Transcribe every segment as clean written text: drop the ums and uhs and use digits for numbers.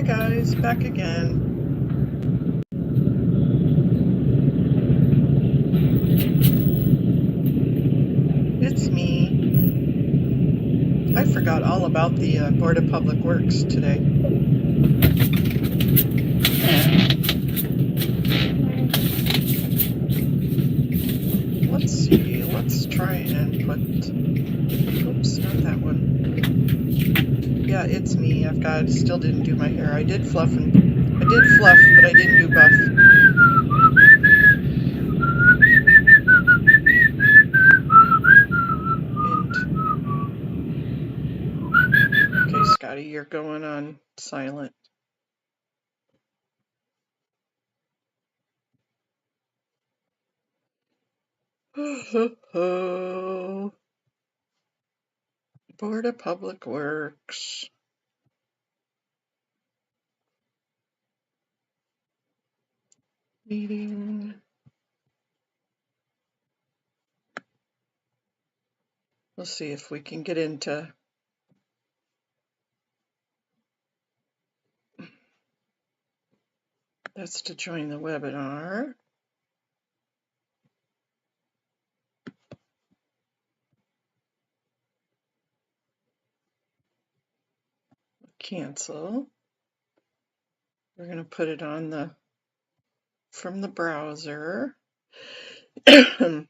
guys, back again. It's me. I forgot all about the Board of Public Works today. Let's see, let's try and put, oops, not that one. Yeah, it's me. Still didn't do my hair. I did fluff, but I didn't do buff. Okay, Scotty, you're going on silent. Board of Public Works. Meeting. We'll see if we can get into. That's to join the webinar. Cancel. We're going to put it on from the browser. And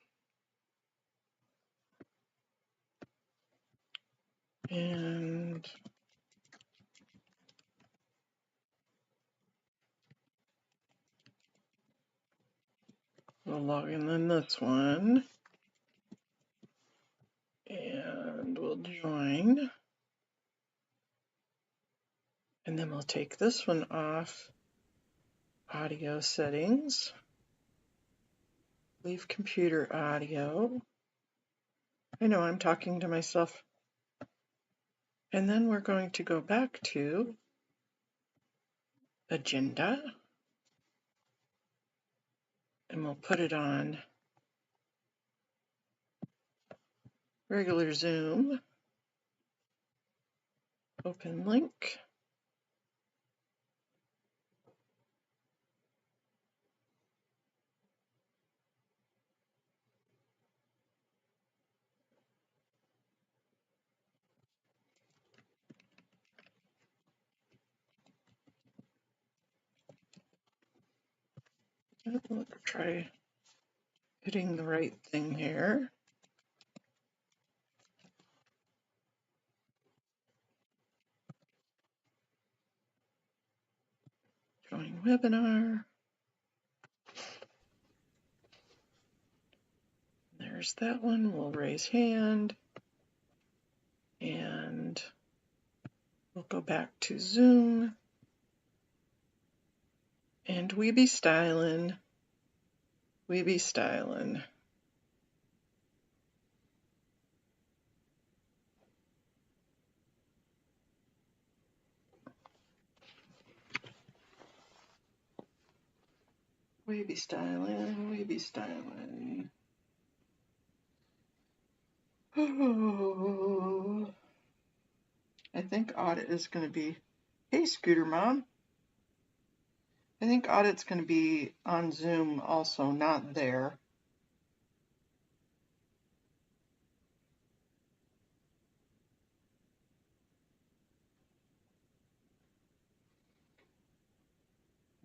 we'll log in this one. And we'll join. And then we'll take this one off. Audio settings. Leave computer audio. I know I'm talking to myself. And then we're going to go back to agenda. And we'll put it on regular Zoom. Open link. Let's try hitting the right thing here. Join webinar. There's that one. We'll raise hand. And we'll go back to Zoom. And we be stylin'. We be stylin'. We be stylin'. We be stylin'. Oh, I think audit is going to be, hey, Scooter Mom. I think audit's going to be on Zoom also, not there.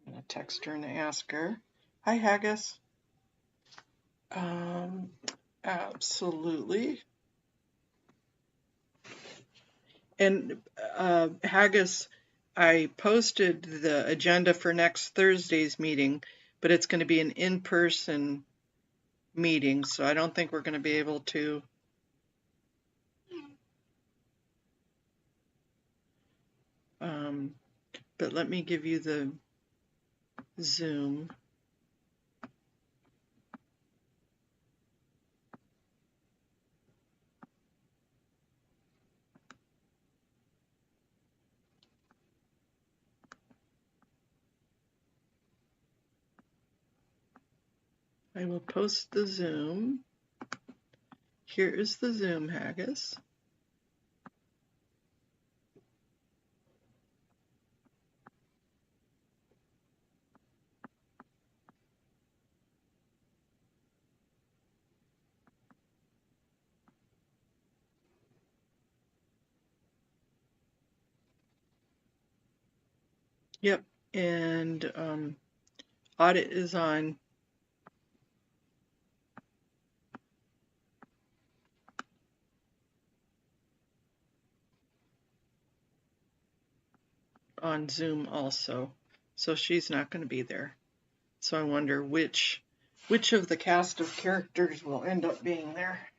I'm going to text her and ask her. Hi, Haggis. Absolutely. And Haggis, I posted the agenda for next Thursday's meeting, but it's going to be an in-person meeting, so I don't think we're going to be able to. But let me give you the Zoom. I will post the Zoom. Here is the Zoom, Haggis. Yep, and audit is on Zoom also, so she's not going to be there. So I wonder which of the cast of characters will end up being there.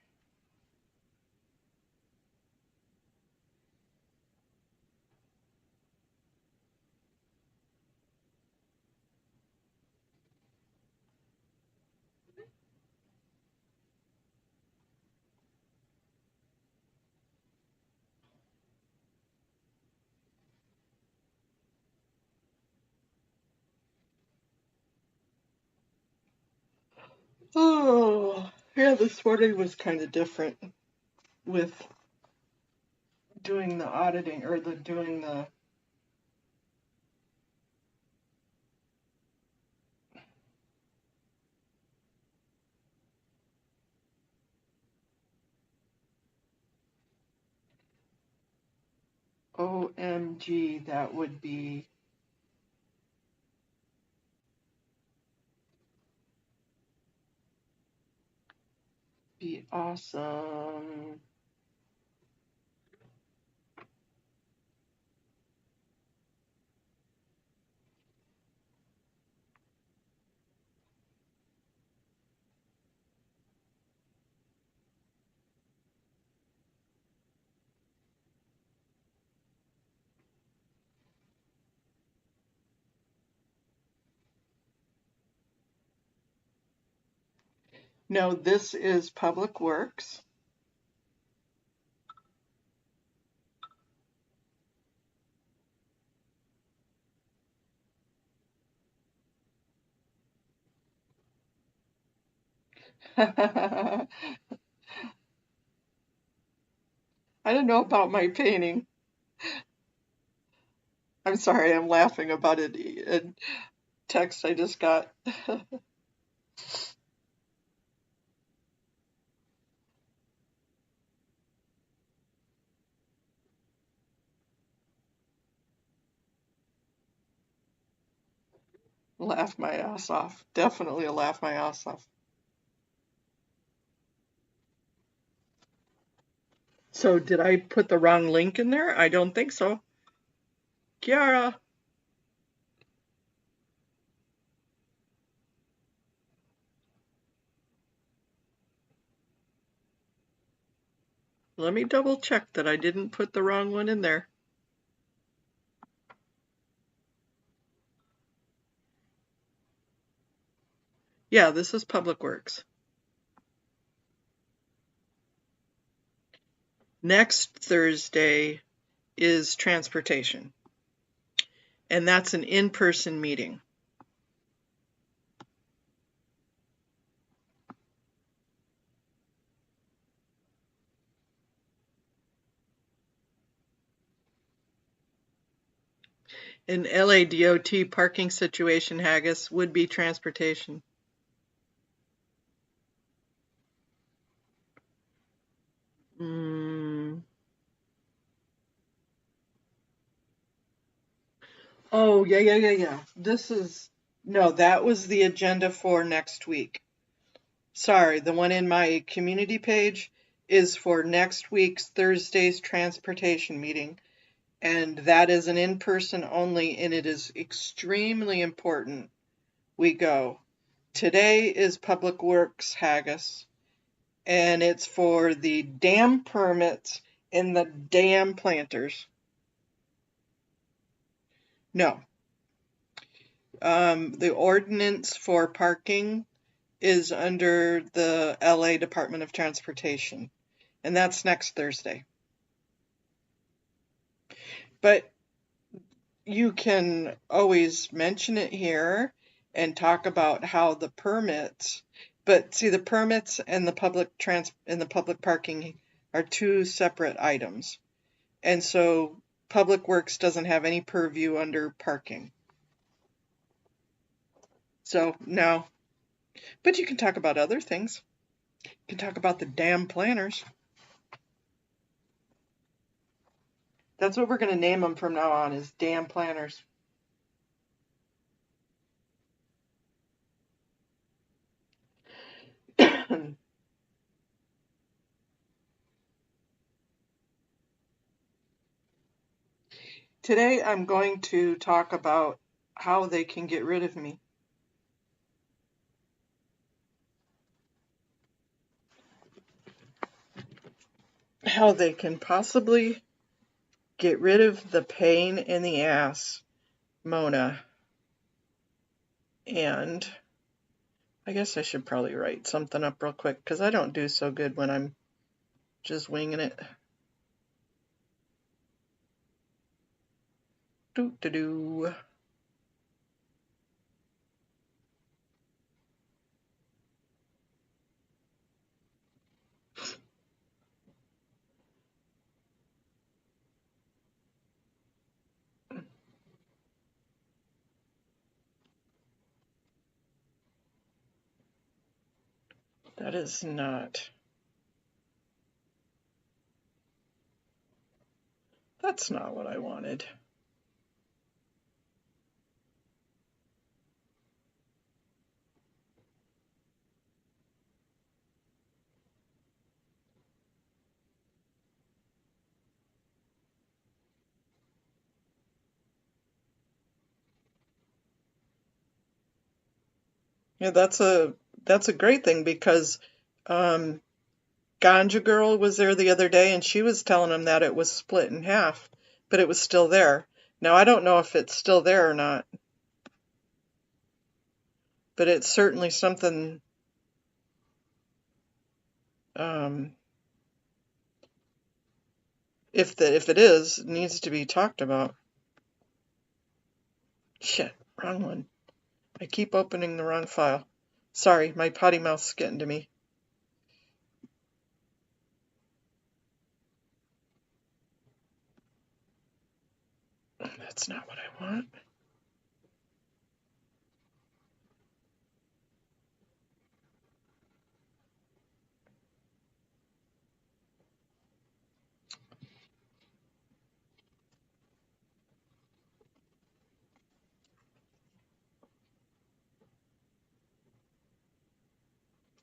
Oh, yeah, this morning was kind of different with doing the auditing or doing the OMG, that would be awesome. No, this is Public Works. I don't know about my painting. I'm sorry, I'm laughing about it. A text I just got. Laugh my ass off. Definitely laugh my ass off. So did I put the wrong link in there? I don't think so. Kiara, let me double check that I didn't put the wrong one in there. Yeah, this is Public Works. Next Thursday is Transportation, and that's an in-person meeting. An LADOT parking situation, Haggis, would be transportation. Oh, yeah. No, that was the agenda for next week. Sorry, the one in my community page is for next week's Thursday's transportation meeting. And that is an in-person only, and it is extremely important we go. Today is Public Works, Haggis, and it's for the dam permits and the dam planters. No. The ordinance for parking is under the LA Department of Transportation, and that's next Thursday. But you can always mention it here and talk about how the permits, but see, the permits and the public parking are two separate items. And so Public Works doesn't have any purview under parking. So no, but you can talk about other things. You can talk about the dam planners. That's what we're going to name them from now on, is dam planners. Today I'm going to talk about how they can get rid of me. How they can possibly get rid of the pain in the ass, Mona. And I guess I should probably write something up real quick because I don't do so good when I'm just winging it. Doo-doo-doo. That is not. That's not what I wanted. Yeah, that's a great thing because um, Ganja Girl was there the other day and she was telling him that it was split in half, but it was still there. Now I don't know if it's still there or not, but it's certainly something. Um, if it is, it needs to be talked about. Shit, wrong one. I keep opening the wrong file. Sorry, my potty mouth's getting to me. That's not what I want.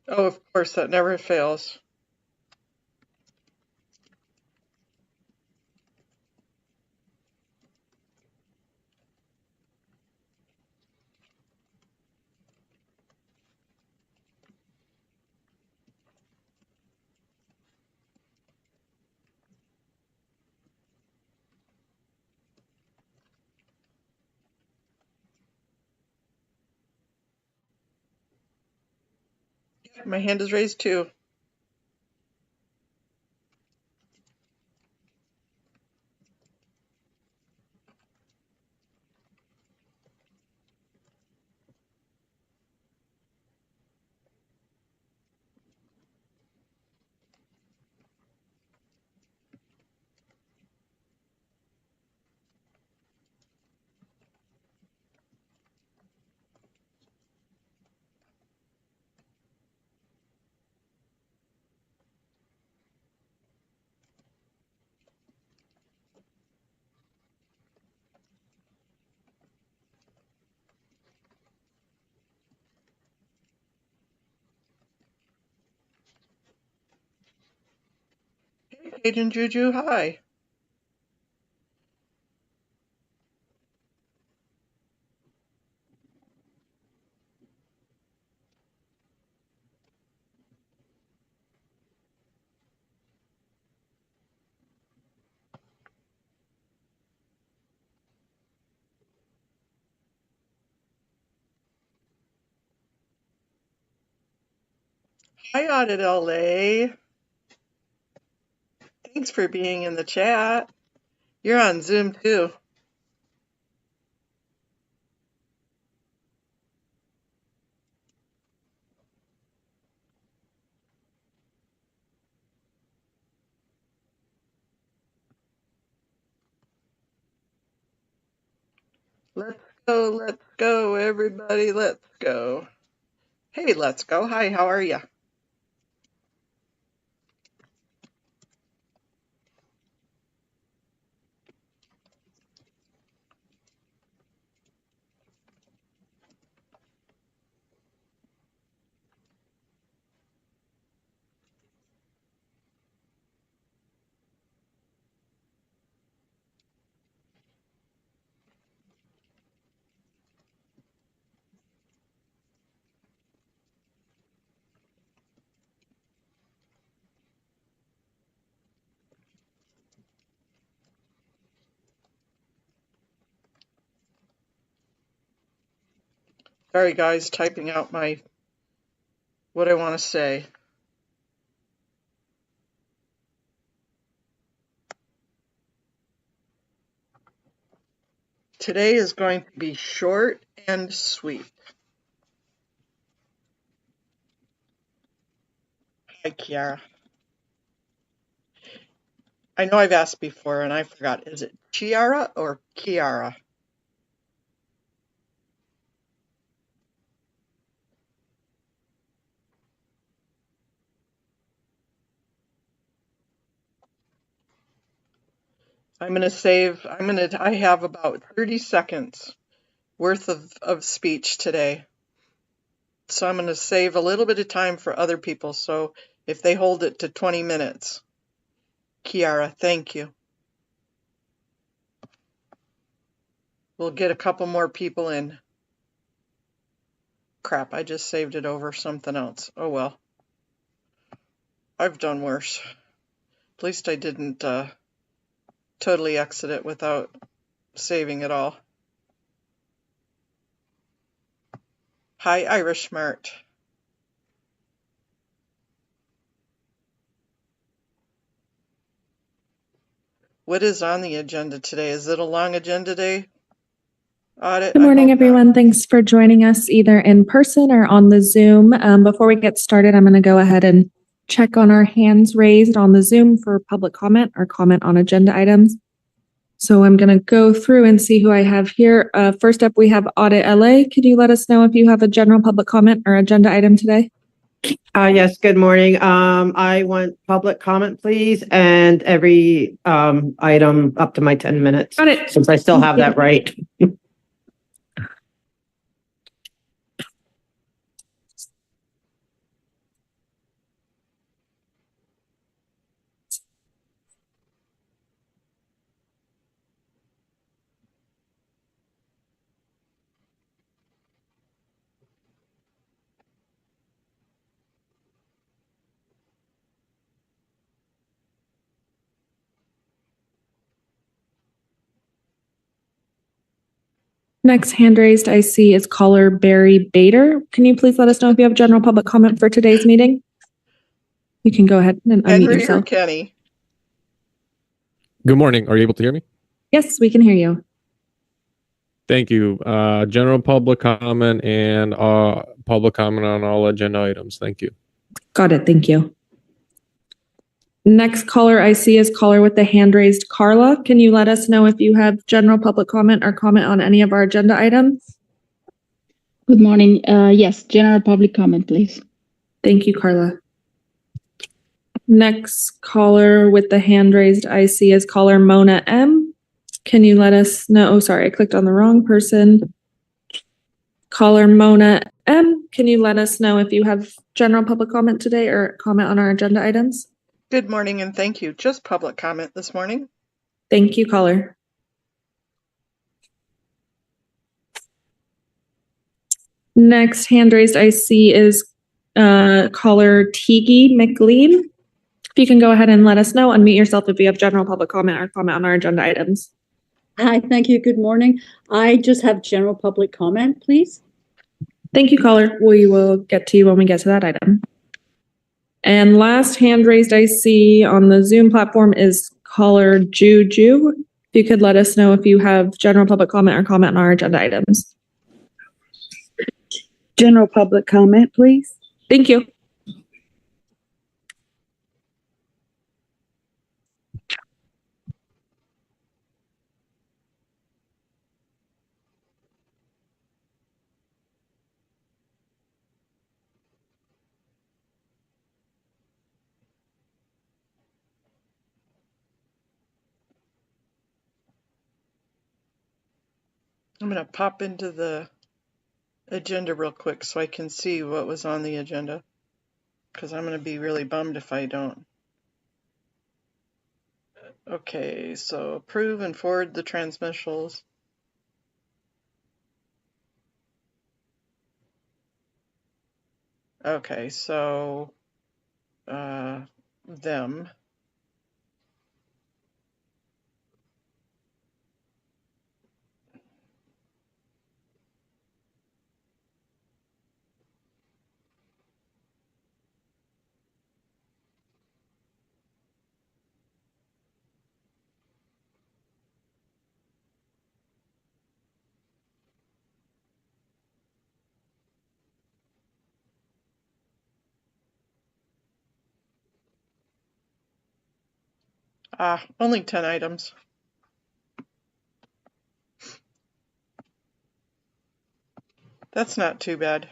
Oh, of course, that never fails. My hand is raised too. Hey, Cajun Juju, hi. Hi, Audit LA. Thanks for being in the chat. You're on Zoom too. Let's go, everybody, let's go. Hey, let's go. Hi, how are ya? Sorry guys, typing out what I want to say. Today is going to be short and sweet. Hi, Kiara. I know I've asked before and I forgot. Is it Chiara or Kiara? I have about 30 seconds worth of speech today. So I'm going to save a little bit of time for other people. So if they hold it to 20 minutes, Kiara, thank you. We'll get a couple more people in. Crap, I just saved it over something else. Oh well. I've done worse. At least I didn't totally exit it without saving it all. Hi, Irish Smart. What is on the agenda today? Is it a long agenda day? Audit? Good morning, I hope not. everyone. Thanks for joining us either in person or on the Zoom. Before we get started, I'm going to go ahead and check on our hands raised on the Zoom for public comment or comment on agenda items. So I'm going to go through and see who I have here. First up, we have Audit LA. Could you let us know if you have a general public comment or agenda item today? Yes, good morning. I want public comment, please, and every item up to my 10 minutes. Got it. Since I still have that right. Next hand raised I see is caller Barry Bader. Can you please let us know if you have general public comment for today's meeting? You can go ahead and unmute Henry yourself. or Kenny? Good morning. Are you able to hear me? Yes, we can hear you. Thank you. General public comment and public comment on all agenda items. Thank you. Got it. Thank you. Next caller I see is caller with the hand raised, Carla. Can you let us know if you have general public comment or comment on any of our agenda items? Good morning. Yes, general public comment, please. Thank you, Carla. Next caller with the hand raised I see is caller Mona M. Can you let us know? Oh, sorry, I clicked on the wrong person. Caller Mona M. Can you let us know if you have general public comment today or comment on our agenda items? Good morning and thank you. Just public comment this morning. Thank you, caller. Next hand raised I see is caller Tigi McLean. If you can go ahead and let us know, unmute yourself if you have general public comment or comment on our agenda items. Hi, thank you. Good morning. I just have general public comment, please. Thank you, caller. We will get to you when we get to that item. And last hand raised I see on the Zoom platform is caller Juju. If you could let us know if you have general public comment or comment on our agenda items. General public comment, please. Thank you. I'm going to pop into the agenda real quick so I can see what was on the agenda, because I'm going to be really bummed if I don't. Okay, so approve and forward the transmittals. Okay, so them. Only 10 items. That's not too bad.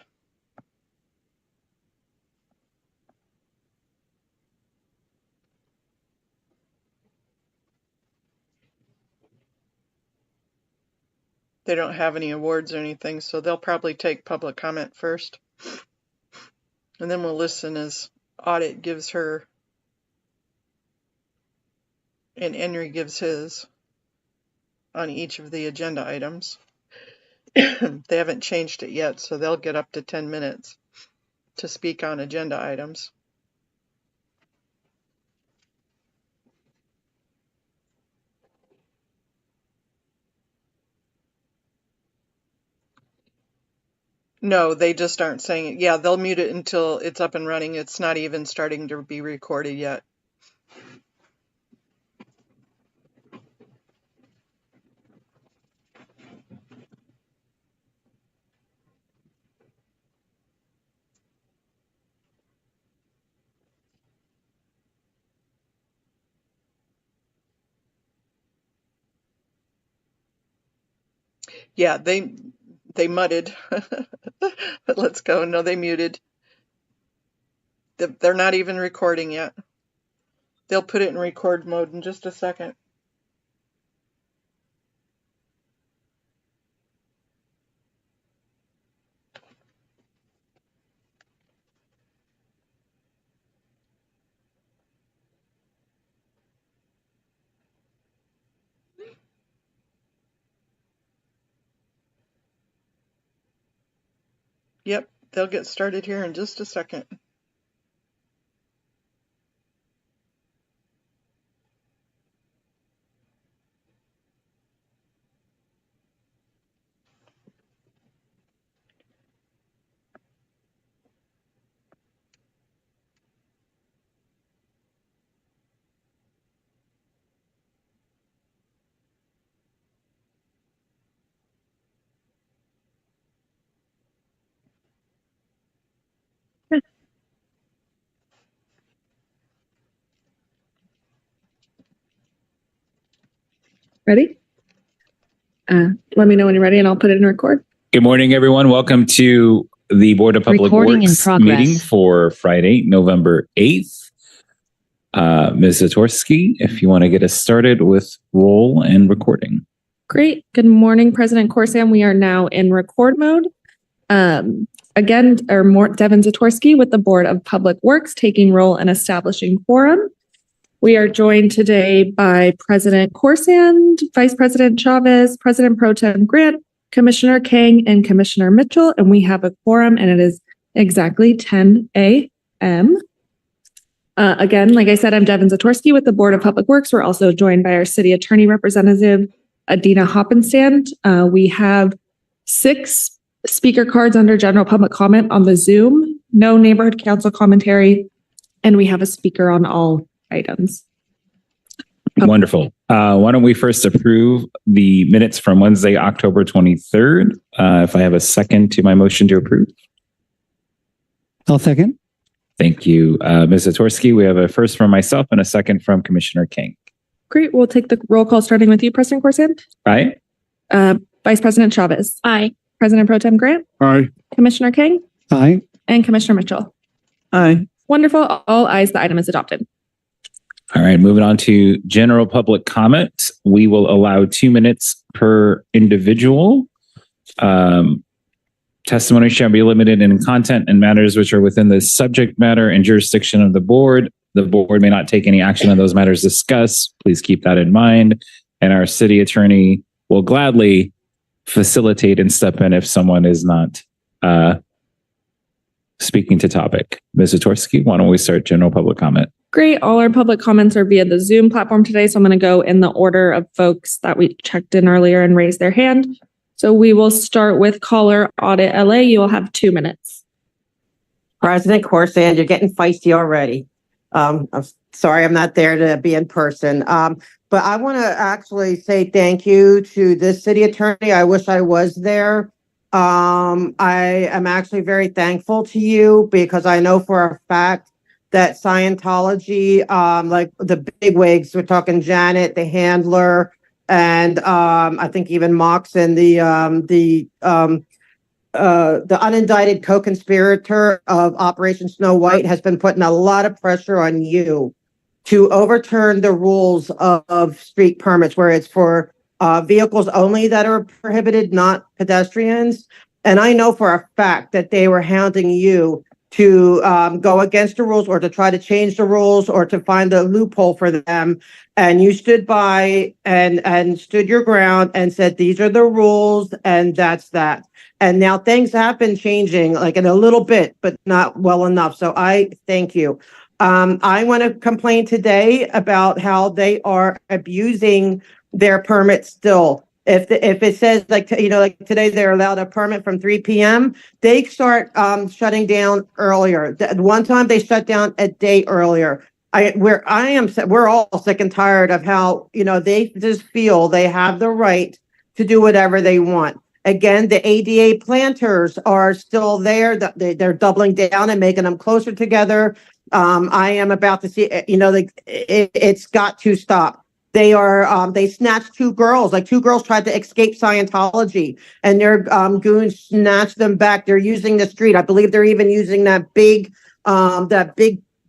They don't have any awards or anything, so they'll probably take public comment first. And then we'll listen as Audit gives her and Henry gives his on each of the agenda items. They haven't changed it yet, so they'll get up to 10 minutes to speak on agenda items. No, they just aren't saying it. Yeah, they'll mute it until it's up and running. It's not even starting to be recorded yet. Yeah, they mudded. But let's go. No, they muted. They're not even recording yet. They'll put it in record mode in just a second. Yep, they'll get started here in just a second. Ready? Let me know when you're ready and I'll put it in record. Good morning, everyone. Welcome to the Board of Public Recording in Works progress. meeting for Friday, November 8th. Ms. Zatorsky, if you want to get us started with roll and recording. Great. Good morning, President Corsan. We are now in record mode. Devin Zatorsky with the Board of Public Works taking role in establishing quorum. We are joined today by President Corsan, Vice President Chavez, President Pro Tem Grant, Commissioner King, and Commissioner Mitchell, and we have a quorum, and it is exactly 10 a.m. Again, like I said, I'm Devin Zatorsky with the Board of Public Works. We're also joined by our City Attorney Representative, Adina Hoppenstand. We have 6 speaker cards under general public comment on the Zoom, no neighborhood council commentary, and we have a speaker on all items. Wonderful. Why don't we first approve the minutes from Wednesday, October 23rd? If I have a second to my motion to approve. I'll second. Thank you, Ms. Zatorsky. We have a first from myself and a second from Commissioner King. Great. We'll take the roll call starting with you, President Corsan. Aye. Vice President Chavez. Aye. President Pro Tem Grant. Aye. Commissioner King. Aye. And Commissioner Mitchell. Aye. Wonderful. All ayes. The item is adopted. All right, moving on to general public comment. We will allow 2 minutes per individual. Testimony shall be limited in content and matters which are within the subject matter and jurisdiction of the board. The board may not take any action on those matters discussed. Please keep that in mind. And our city attorney will gladly facilitate and step in if someone is not speaking to topic. Ms. Zatorsky, why don't we start general public comment? Great. All our public comments are via the Zoom platform today. So I'm going to go in the order of folks that we checked in earlier and raised their hand. So we will start with caller Audit LA. You will have 2 minutes. President Corsan, you're getting feisty already. I'm sorry I'm not there to be in person. But I want to actually say thank you to this city attorney. I wish I was there. I am actually very thankful to you because I know for a fact that Scientology, like the bigwigs, we're talking Janet, the handler, and I think even Moxon, the unindicted co-conspirator of Operation Snow White, has been putting a lot of pressure on you to overturn the rules of street permits, where it's for vehicles only that are prohibited, not pedestrians. And I know for a fact that they were hounding you to go against the rules, or to try to change the rules, or to find a loophole for them. And you stood by and stood your ground and said, these are the rules, and that's that. And now things have been changing, like in a little bit, but not well enough. So I thank you. I want to complain today about how they are abusing their permits still. If it says, like, like today they're allowed a permit from 3 p.m., they start shutting down earlier. One time they shut down a day earlier. We're all sick and tired of how, they just feel they have the right to do whatever they want. Again, the ADA planters are still there. They're doubling down and making them closer together. I am about to see, it's got to stop. They snatched two girls, like two girls tried to escape Scientology, and their goons snatched them back. They're using the street. I believe they're even using that big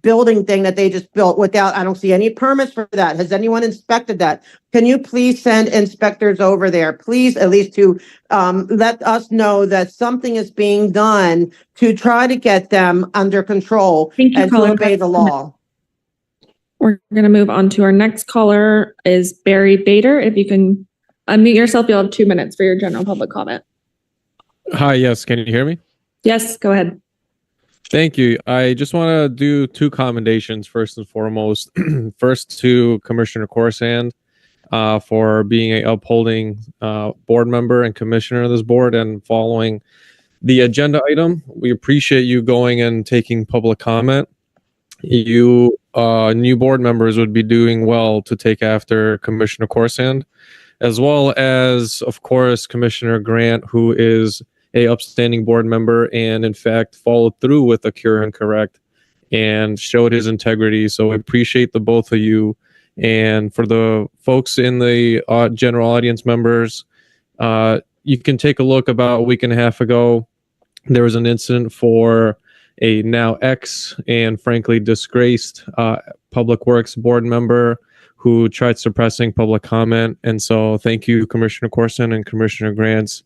building thing that they just built without, I don't see any permits for that. Has anyone inspected that? Can you please send inspectors over there, please, at least to let us know that something is being done to try to get them under control Thank you, and to Colin. obey the law. We're going to move on to our next caller is Barry Bader. If you can unmute yourself, you'll have 2 minutes for your general public comment. Hi, yes, can you hear me? Yes, go ahead. Thank you. I just want to do two commendations first and foremost. First, to Commissioner Corsand for being a upholding board member and commissioner of this board and following the agenda item. We appreciate you going and taking public comment. You new board members would be doing well to take after Commissioner Corsand, as well as, of course, Commissioner Grant, who is a upstanding board member and in fact followed through with a cure and correct and showed his integrity. So we appreciate the both of you. And for the folks in the general audience members, you can take a look. About a week and a half ago, there was an incident for a now ex and frankly disgraced Public Works board member who tried suppressing public comment. And so thank you, Commissioner Corson and Commissioner Grants,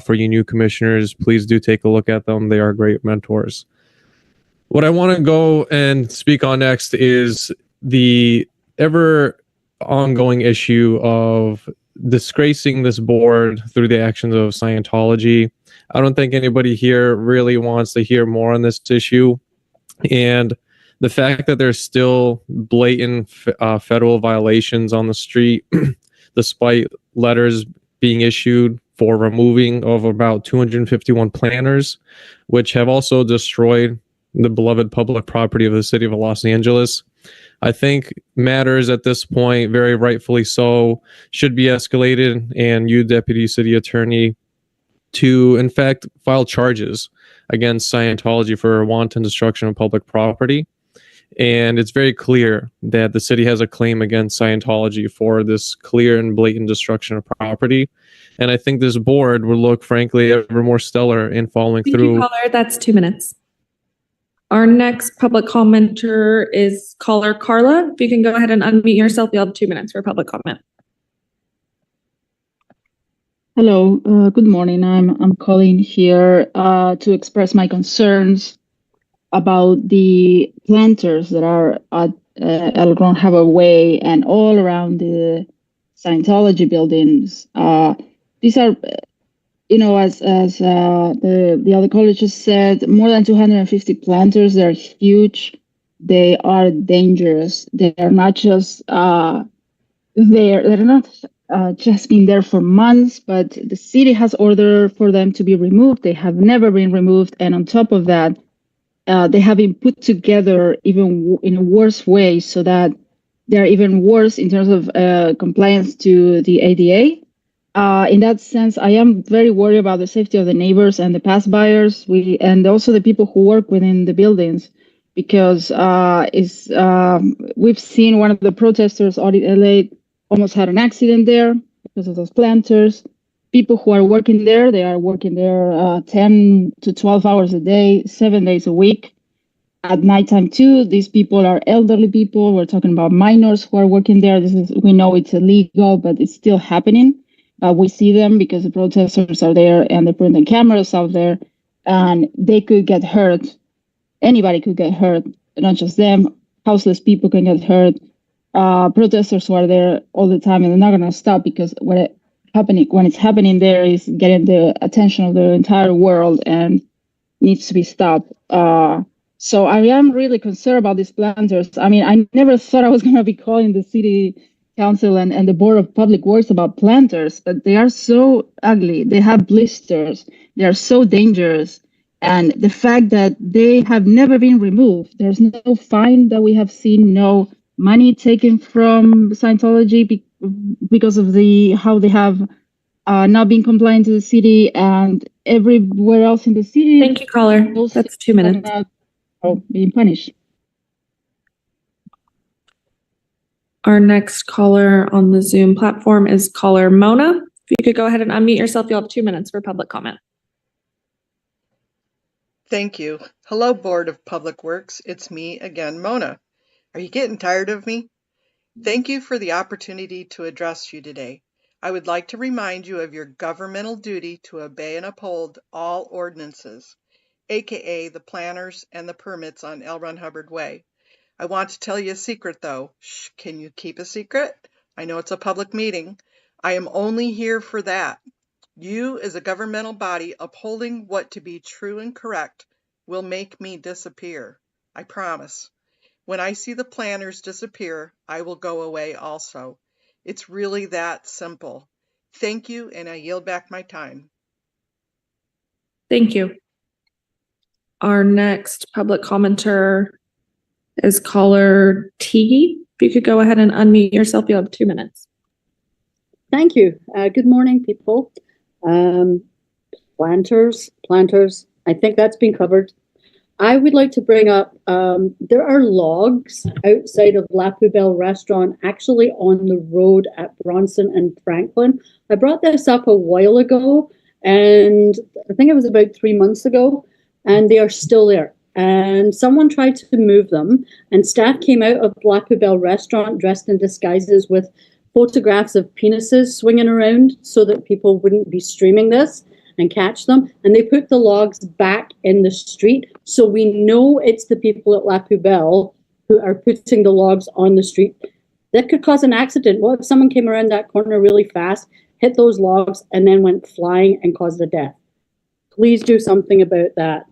for you new commissioners. Please do take a look at them. They are great mentors. What I want to go and speak on next is the ever ongoing issue of disgracing this board through the actions of Scientology. I don't think anybody here really wants to hear more on this issue. And the fact that there's still blatant federal violations on the street, despite letters being issued for removing of about 251 planners, which have also destroyed the beloved public property of the city of Los Angeles, I think matters at this point, very rightfully so, should be escalated, and you, Deputy City Attorney, to in fact file charges against Scientology for wanton destruction of public property. And it's very clear that the city has a claim against Scientology for this clear and blatant destruction of property. And I think this board will look, frankly, ever more stellar in following Thank through. you, caller. That's 2 minutes. Our next public commenter is caller Carla. If you can go ahead and unmute yourself, you'll have 2 minutes for public comment. Hello, good morning. I'm calling here to express my concerns about the planters that are at Elkhorn Harbor Way and all around the Scientology buildings. These are, as the other caller just said, more than 250 planters. They're huge. They are dangerous. They are not just they're not just been there for months, but the city has ordered for them to be removed. They have never been removed, and on top of that, they have been put together even in a worse way, so that they're even worse in terms of compliance to the ADA. In that sense, I am very worried about the safety of the neighbors and the pass buyers, and also the people who work within the buildings. because we've seen one of the protesters, Audit LA, almost had an accident there because of those planters. People who are working there, they are working there 10 to 12 hours a day, 7 days a week. At nighttime too, these people are elderly people. We're talking about minors who are working there. We know it's illegal, but it's still happening. We see them because the protesters are there and they're putting the cameras out there, and they could get hurt. Anybody could get hurt, not just them. Houseless people can get hurt. Protesters who are there all the time, and they're not going to stop because when it's happening there is getting the attention of the entire world and needs to be stopped. So I am really concerned about these planters. I mean, I never thought I was going to be calling the city council and the board of public works about planters, but they are so ugly. They have blisters. They are so dangerous. And the fact that they have never been removed, there's no fine that we have seen, no money taken from Scientology because of how they have not been compliant to the city, and everywhere else in the city. Thank you, caller. That's 2 minutes. Being punished. Our next caller on the Zoom platform is caller Mona. If you could go ahead and unmute yourself, you'll have 2 minutes for public comment. Thank you. Hello, Board of Public Works. It's me again, Mona. Are you getting tired of me? Thank you for the opportunity to address you today. I would like to remind you of your governmental duty to obey and uphold all ordinances, aka the planners and the permits on L. Ron Hubbard Way. I want to tell you a secret though. Shh, can you keep a secret? I know it's a public meeting. I am only here for that. You, as a governmental body upholding what to be true and correct, will make me disappear. I promise. When I see the planners disappear, I will go away also. It's really that simple. Thank you, and I yield back my time. Thank you. Our next public commenter is caller T. If you could go ahead and unmute yourself, you'll have 2 minutes. Thank you. Good morning, people. Planters, I think that's been covered. I would like to bring up, there are logs outside of La Poubelle restaurant, actually on the road at Bronson and Franklin. I brought this up a while ago, and I think it was about 3 months ago, and they are still there. And someone tried to move them, and staff came out of La Poubelle restaurant dressed in disguises with photographs of penises swinging around so that people wouldn't be streaming this and catch them. And they put the logs back in the street. So we know it's the people at La Poubelle who are putting the logs on the street. That could cause an accident. What if someone came around that corner really fast, hit those logs, and then went flying and caused a death? Please do something about that.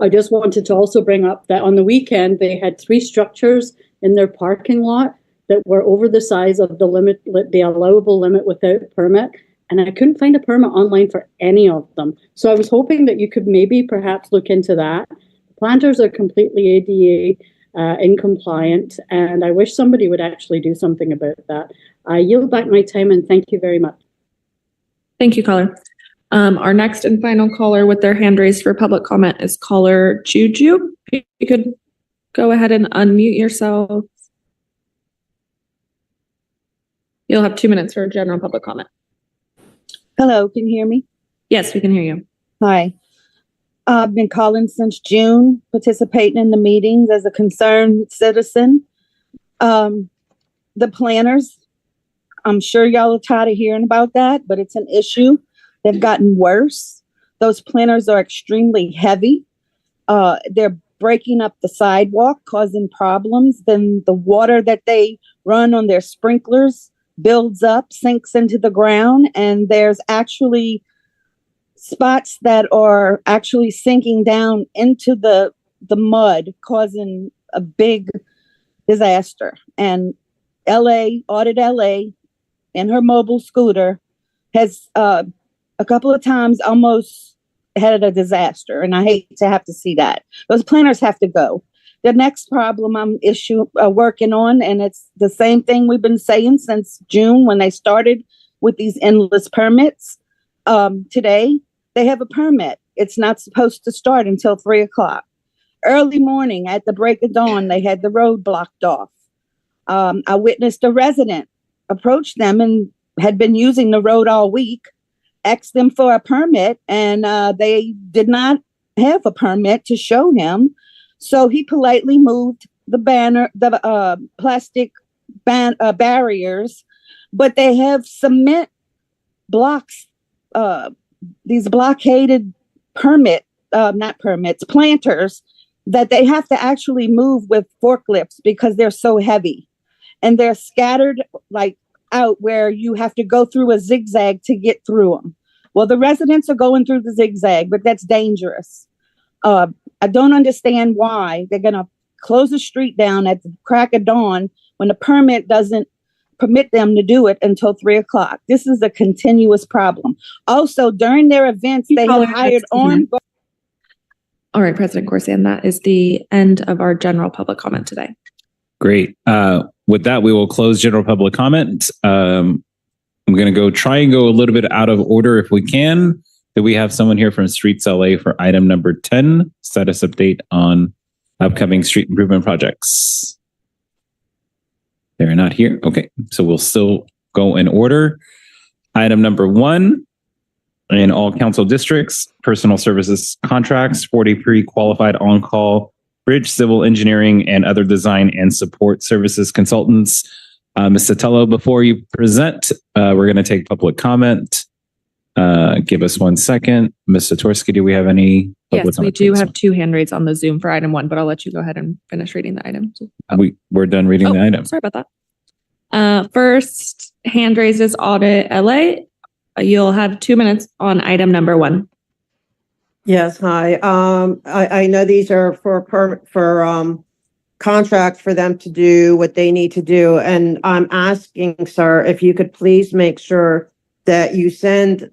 I just wanted to also bring up that on the weekend, they had 3 structures in their parking lot that were over the size of the allowable limit without permit. And I couldn't find a permit online for any of them. So I was hoping that you could maybe perhaps look into that. The planters are completely ADA incompliant, and I wish somebody would actually do something about that. I yield back my time, and thank you very much. Thank you, caller. Our next and final caller with their hand raised for public comment is caller Juju. If you could go ahead and unmute yourself. You'll have 2 minutes for general public comment. Hello, can you hear me? Yes, we can hear you. Hi. I've been calling since June, participating in the meetings as a concerned citizen. The planners, I'm sure y'all are tired of hearing about that, but it's an issue. They've gotten worse. Those planners are extremely heavy. They're breaking up the sidewalk, causing problems. Then the water that they run on their sprinklers builds up, sinks into the ground, and there's actually spots that are actually sinking down into the mud, causing a big disaster. And Audit LA, in her mobile scooter, has a couple of times almost had a disaster, and I hate to have to see that. Those planners have to go. The next problem I'm working on, and it's the same thing we've been saying since June when they started with these endless permits. Today, they have a permit. It's not supposed to start until 3 o'clock. early morning at the break of dawn, they had the road blocked off. I witnessed a resident approach them and had been using the road all week, asked them for a permit, and they did not have a permit to show him. So he politely moved the plastic barriers, but they have cement blocks, these blockaded planters that they have to actually move with forklifts because they're so heavy, and they're scattered like out where you have to go through a zigzag to get through them. Well, the residents are going through the zigzag, but that's dangerous. I don't understand why they're going to close the street down at the crack of dawn when the permit doesn't permit them to do it until 3:00. This is a continuous problem. Also, during their events, they have hired on. All right, President Corsan, that is the end of our general public comment today. Great. With that, we will close general public comment. I'm going to try and go a little bit out of order if we can. Do we have someone here from Streets LA for item number 10, status update on upcoming street improvement projects? They're not here. Okay, so we'll still go in order. Item number 1, in all council districts, personal services contracts, 40 pre-qualified on-call bridge civil engineering and other design and support services consultants. Ms. Sotelo, before you present, we're going to take public comment. Give us 1 second. Ms. Satorsky, do we have any public Yes, we comment? do have 2 hand raised on the Zoom for item 1, but I'll let you go ahead and finish reading the item. We're done reading the item. Sorry about that. First, hand raises Audit LA. You'll have 2 minutes on item number 1. Yes, hi. I know these are for contracts for them to do what they need to do. And I'm asking, sir, if you could please make sure that you send,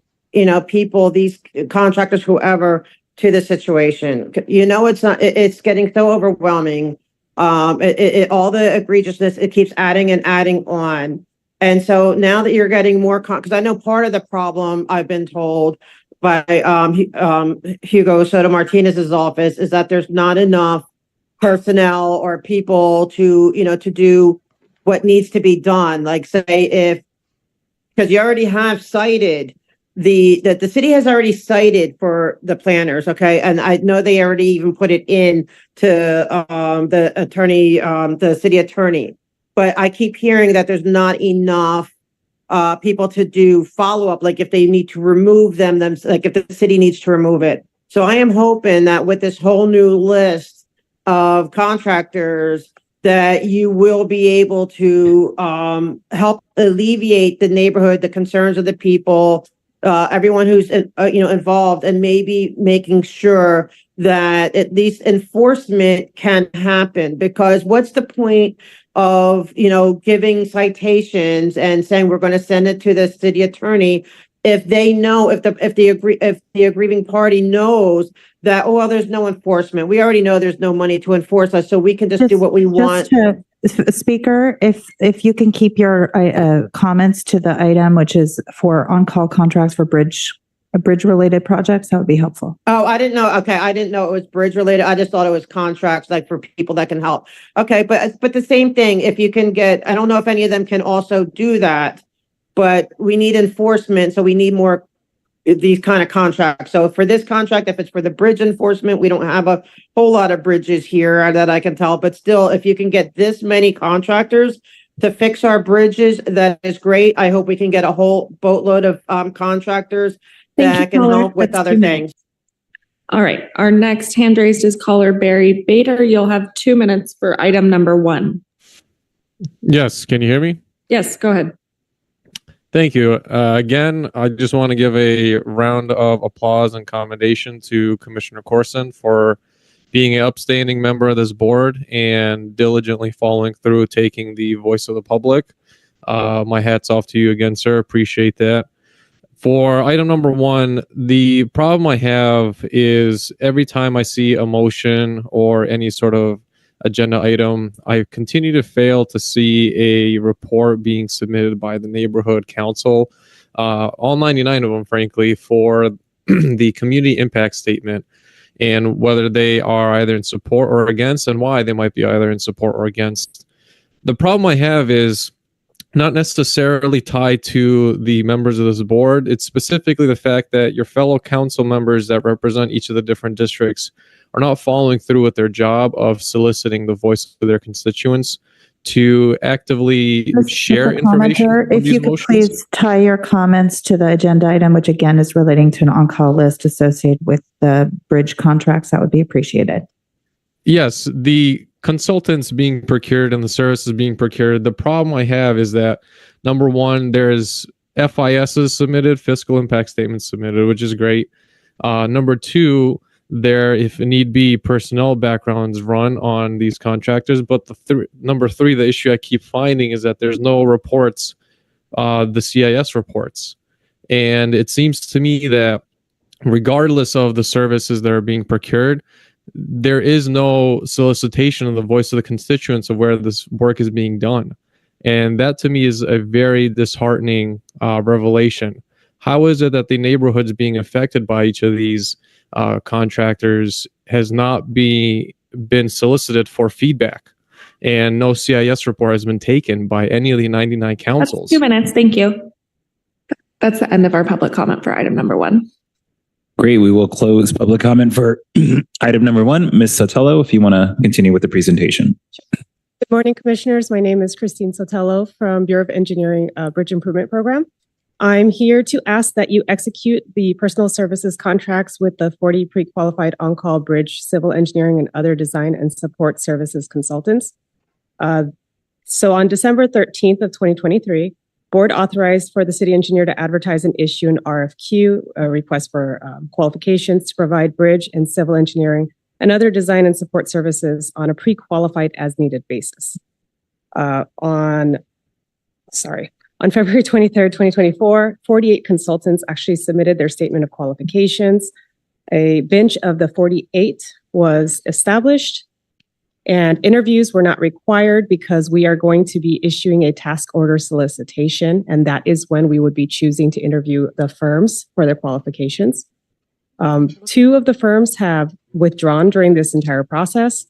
people, these contractors, whoever, to the situation. It's getting so overwhelming. All the egregiousness, it keeps adding and adding on. And so now that you're getting more, because I know part of the problem, I've been told by Hugo Soto Martinez's office, is that there's not enough personnel or people to do what needs to be done. Like, say, because you already have cited the city has already cited for the planners, okay, and I know they already even put it in to the city attorney, but I keep hearing that there's not enough people to do follow-up, like if they need to remove them, like if the city needs to remove it. So I am hoping that with this whole new list of contractors, that you will be able to help alleviate the neighborhood, the concerns of the people, everyone who's involved, and maybe making sure that at least enforcement can happen. Because what's the point of giving citations and saying we're going to send it to the city attorney if they know, if the aggrieving party knows that, oh, well, there's no enforcement. We already know there's no money to enforce us, so we can just do what we want. Speaker, if you can keep your comments to the item, which is for on-call contracts for bridge-related projects, that would be helpful. Oh, I didn't know. Okay, I didn't know it was bridge-related. I just thought it was contracts, like for people that can help. Okay, but the same thing. If you can get, I don't know if any of them can also do that, but we need enforcement, so we need more these kind of contracts. So for this contract, if it's for the bridge enforcement, we don't have a whole lot of bridges here that I can tell, but still, if you can get this many contractors to fix our bridges, that is great. I hope we can get a whole boatload of contractors that can help with other things. All right. Our next hand raised is caller Barry Bader. You'll have 2 minutes for item number 1. Yes. Can you hear me? Yes, go ahead. Thank you. Again, I just want to give a round of applause and commendation to Commissioner Corson for being an upstanding member of this board and diligently following through, taking the voice of the public. My hat's off to you again, sir. Appreciate that. For item number 1, the problem I have is every time I see a motion or any sort of agenda item, I continue to fail to see a report being submitted by the neighborhood council, all 99 of them, frankly, for the community impact statement. and whether they are either in support or against, and why they might be either in support or against. The problem I have is not necessarily tied to the members of this board. It's specifically the fact that your fellow council members that represent each of the different districts are not following through with their job of soliciting the voice of their constituents to actively share Mr. information. Commenter, on if these you could motions. please tie your comments to the agenda item, which again is relating to an on-call list associated with the bridge contracts, that would be appreciated. Yes, the consultants being procured and the services being procured. The problem I have is that, number one, there's FISs submitted, fiscal impact statements submitted, which is great. Number two, there, if need be, personnel backgrounds run on these contractors. But number three, the issue I keep finding is that there's no reports, the CIS reports. And it seems to me that regardless of the services that are being procured, there is no solicitation of the voice of the constituents of where this work is being done. And that to me is a very disheartening revelation. How is it that the neighborhoods being affected by each of these contractors has not been solicited for feedback, and no CIS report has been taken by any of the 99 councils? That's 2 minutes. Thank you. That's the end of our public comment for item number 1. Great. We will close public comment for item number 1. Ms. Sotelo, if you want to continue with the presentation. Good morning, Commissioners. My name is Christine Sotelo from Bureau of Engineering Bridge Improvement Program. I'm here to ask that you execute the personal services contracts with the 40 pre-qualified on-call bridge, civil engineering, and other design and support services consultants. So on December 13th of 2023, Board authorized for the city engineer to advertise and issue an RFQ, a request for qualifications to provide bridge and civil engineering and other design and support services on a pre-qualified as-needed basis. On February 23rd, 2024, 48 consultants actually submitted their statement of qualifications. A bench of the 48 was established, and interviews were not required because we are going to be issuing a task order solicitation, and that is when we would be choosing to interview the firms for their qualifications. 2 of the firms have withdrawn during this entire process,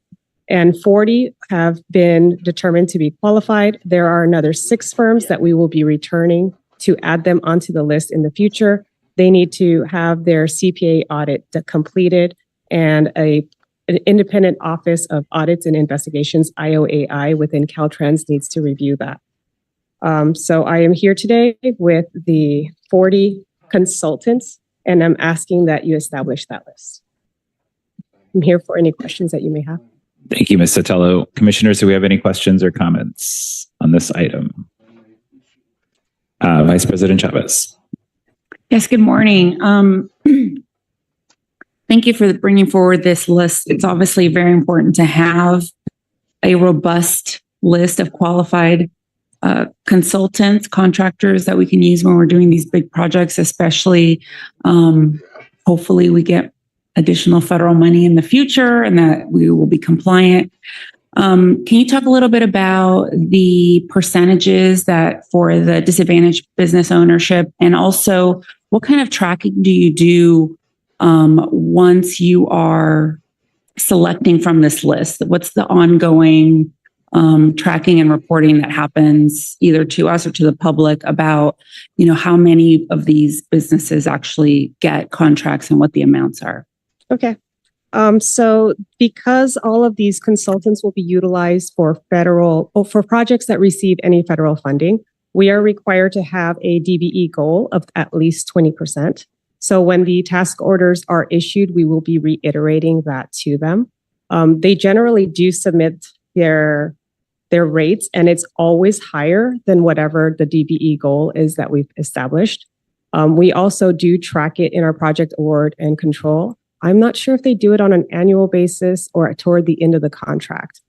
and 40 have been determined to be qualified. There are another 6 firms that we will be returning to add them onto the list in the future. They need to have their CPA audit completed, and an independent office of audits and investigations, IOAI, within Caltrans needs to review that. So I am here today with the 40 consultants, and I'm asking that you establish that list. I'm here for any questions that you may have. Thank you, Ms. Sotelo. Commissioners, do we have any questions or comments on this item? Vice President Chavez. Yes, good morning. Thank you for bringing forward this list. It's obviously very important to have a robust list of qualified consultants, contractors that we can use when we're doing these big projects, especially hopefully we get additional federal money in the future and that we will be compliant. Can you talk a little bit about the percentages that for the disadvantaged business ownership, and also what kind of tracking do you do once you are selecting from this list? What's the ongoing tracking and reporting that happens either to us or to the public about, how many of these businesses actually get contracts and what the amounts are? Okay. So because all of these consultants will be utilized for projects that receive any federal funding, we are required to have a DBE goal of at least 20%. So when the task orders are issued, we will be reiterating that to them. They generally do submit their rates, and it's always higher than whatever the DBE goal is that we've established. We also do track it in our project award and control. I'm not sure if they do it on an annual basis or toward the end of the contract.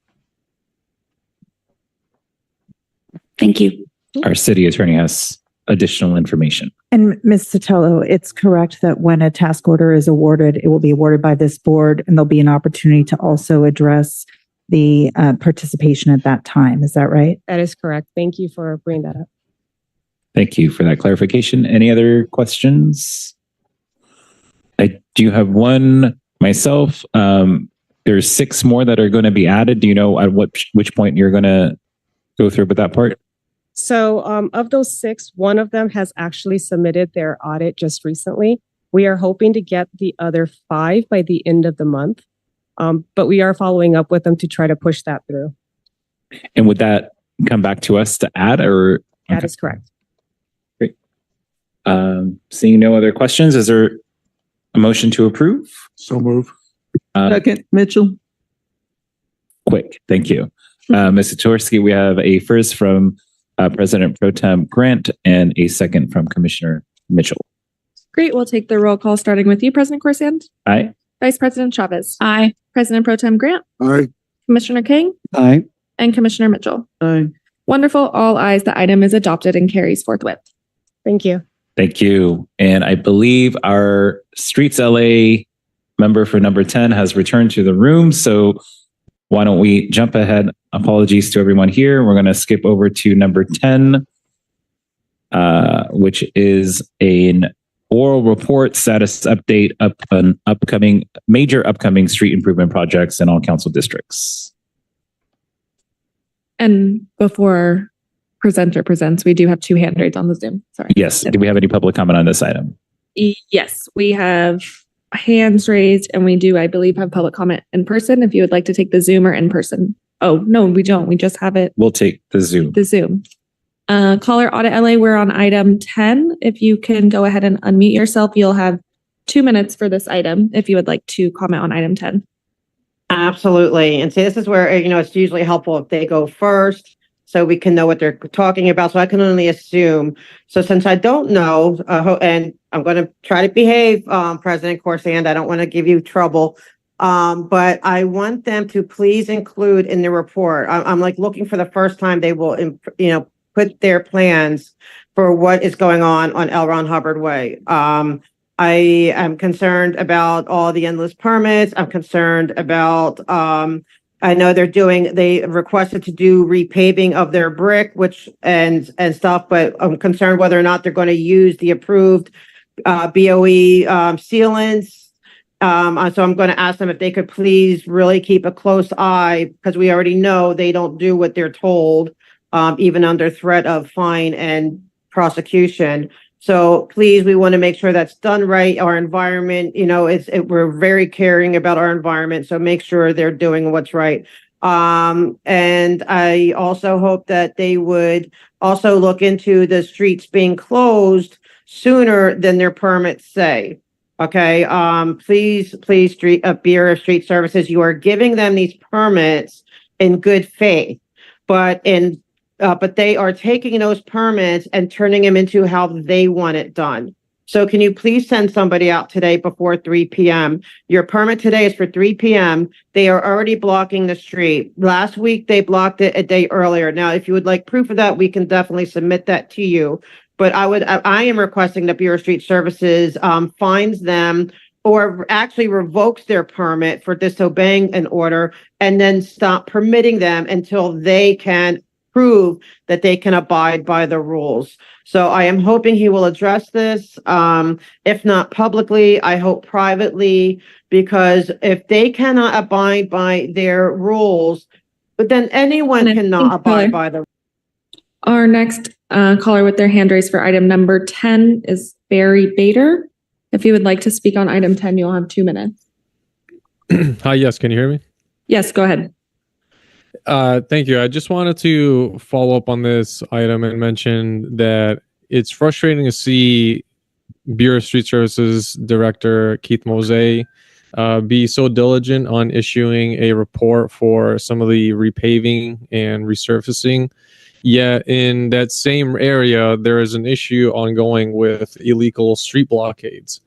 Thank you. Our city attorney has additional information. And Ms. Sotelo, it's correct that when a task order is awarded, it will be awarded by this board, and there'll be an opportunity to also address the participation at that time. Is that right? That is correct. Thank you for bringing that up. Thank you for that clarification. Any other questions? I do have one. myself. There's 6 more that are going to be added. Do you know at which point you're going to go through with that part? So of those 6, one of them has actually submitted their audit just recently. We are hoping to get the other 5 by the end of the month, but we are following up with them to try to push that through. And would that come back to us to add, or? That is correct. Great. Seeing no other questions, is there a motion to approve? So move. Second, Mitchell. Quick, thank you. Ms. Satorsky, we have a first from President Pro Tem Grant and a second from Commissioner Mitchell. Great. We'll take the roll call starting with you, President Corsand. Aye. Vice President Chavez. Aye. President Pro Tem Grant. Aye. Commissioner King. Aye. And Commissioner Mitchell. Aye. Wonderful. All ayes. The item is adopted and carries forthwith. Thank you. Thank you. And I believe our Streets LA member for number 10 has returned to the room. So why don't we jump ahead? Apologies to everyone here. We're going to skip over to number 10, which is an oral report status update on major upcoming street improvement projects in all council districts. And before presenter presents, we do have 2 hand raised on the Zoom. Sorry. Yes. Do we have any public comment on this item? Yes, we have hands raised, and we do, I believe, have public comment in person. If you would like to take the Zoom or in person. Oh, no, we don't. We just have it. We'll take the Zoom. The Zoom. Caller Audit LA, we're on item 10. If you can go ahead and unmute yourself, you'll have 2 minutes for this item if you would like to comment on item 10. Absolutely. And see, this is where, it's usually helpful if they go first so we can know what they're talking about. So I can only assume. So since I don't know, and I'm going to try to behave, President Corsand, I don't want to give you trouble. But I want them to please include in the report. I'm like looking for the first time they will, put their plans for what is going on L. Ron Hubbard Way. I am concerned about all the endless permits. I'm concerned about, I know they requested to do repaving of their brick, and stuff, but I'm concerned whether or not they're going to use the approved BOE sealants. So I'm going to ask them if they could please really keep a close eye, because we already know they don't do what they're told, even under threat of fine and prosecution. So please, we want to make sure that's done right. Our environment, we're very caring about our environment. So make sure they're doing what's right. And I also hope that they would also look into the streets being closed sooner than their permits say. Okay. Please, Bureau of Street Services, you are giving them these permits in good faith, but they are taking those permits and turning them into how they want it done. So can you please send somebody out today before 3 p.m.? Your permit today is for 3 p.m. They are already blocking the street. Last week, they blocked it a day earlier. Now, if you would like proof of that, we can definitely submit that to you. But I am requesting that Bureau of Street Services fines them or actually revokes their permit for disobeying an order, and then stop permitting them until they can prove that they can abide by the rules. So I am hoping he will address this. If not publicly, I hope privately, because if they cannot abide by their rules, but then anyone cannot abide by the rules. Our next caller with their hand raised for item number 10 is Barry Bader. If you would like to speak on item 10, you'll have 2 minutes. Hi, yes, can you hear me? Yes, go ahead. Thank you. I just wanted to follow up on this item and mention that it's frustrating to see Bureau of Street Services Director Keith Mosey be so diligent on issuing a report for some of the repaving and resurfacing. Yet in that same area, there is an issue ongoing with illegal street blockades.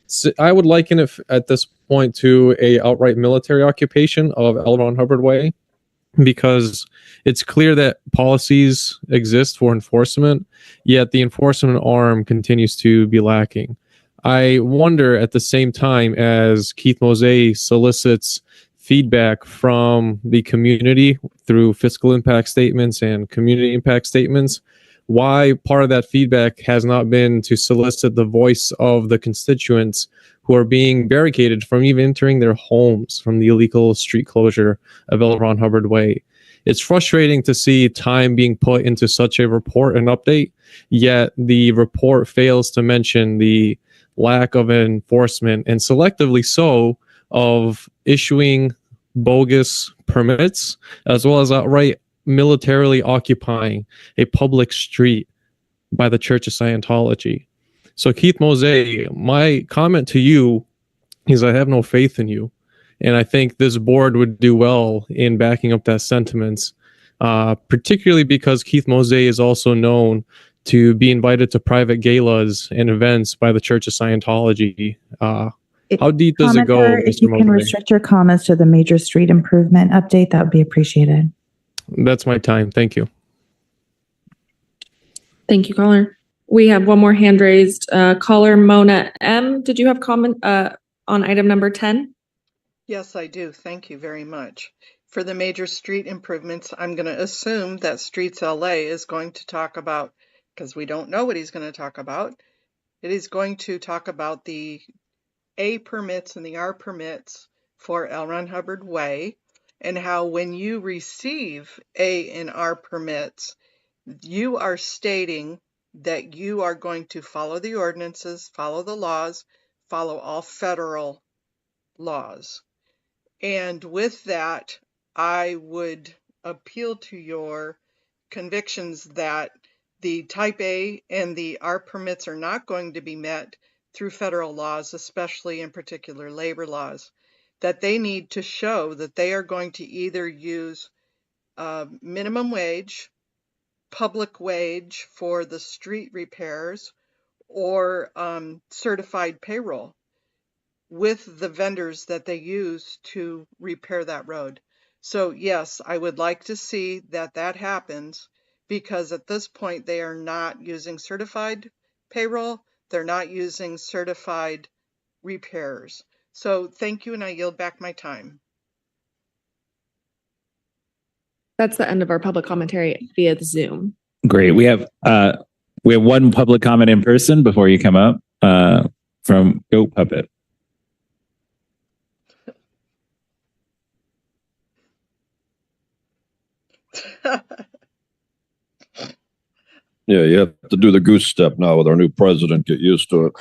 So I would liken it at this point to a outright military occupation of L. Ron Hubbard Way, because it's clear that policies exist for enforcement, yet the enforcement arm continues to be lacking. I wonder at the same time, as Keith Mosey solicits feedback from the community through fiscal impact statements and community impact statements, why part of that feedback has not been to solicit the voice of the constituents who are being barricaded from even entering their homes from the illegal street closure of L. Ron Hubbard Way. It's frustrating to see time being put into such a report and update, yet the report fails to mention the lack of enforcement, and selectively so, of issuing bogus permits, as well as outright militarily occupying a public street by the Church of Scientology. So Keith Mose, my comment to you is I have no faith in you. And I think this board would do well in backing up that sentiment, particularly because Keith Mose is also known to be invited to private galas and events by the Church of Scientology. How deep does it go, Commenter, if Mr. you can Mose? restrict your comments to the major street improvement update, that would be appreciated. That's my time. Thank you. Thank you, caller. We have one more hand raised. Caller Mona M. Did you have comment on item number 10? Yes, I do. Thank you very much. For the major street improvements, I'm going to assume that Streets LA is going to talk about, because we don't know what he's going to talk about, it is going to talk about the A permits and the R permits for L. Ron Hubbard Way, and how when you receive A and R permits, you are stating that you are going to follow the ordinances, follow the laws, follow all federal laws. And with that, I would appeal to your convictions that the type A and the R permits are not going to be met through federal laws, especially in particular labor laws, that they need to show that they are going to either use minimum wage, public wage for the street repairs, or certified payroll with the vendors that they use to repair that road. So yes, I would like to see that that happens, because at this point they are not using certified payroll, they're not using certified repairs. So thank you, and I yield back my time. That's the end of our public commentary via the Zoom. Great. We have one public comment in person before you come up from Goat Puppet. Yeah, you have to do the goose step now with our new president. Get used to it.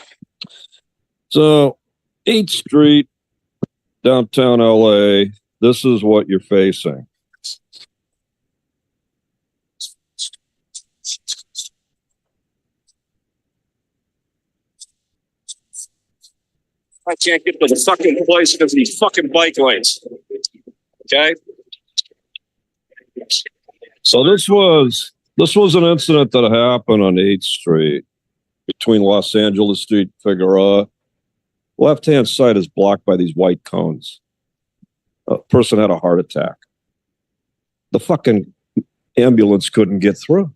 So, 8th Street, downtown LA, this is what you're facing. I can't get to the fucking place because of these fucking bike lanes. Okay? So this was an incident that happened on 8th Street between Los Angeles Street, Figueroa. Left-hand side is blocked by these white cones. A person had a heart attack. The fucking ambulance couldn't get through.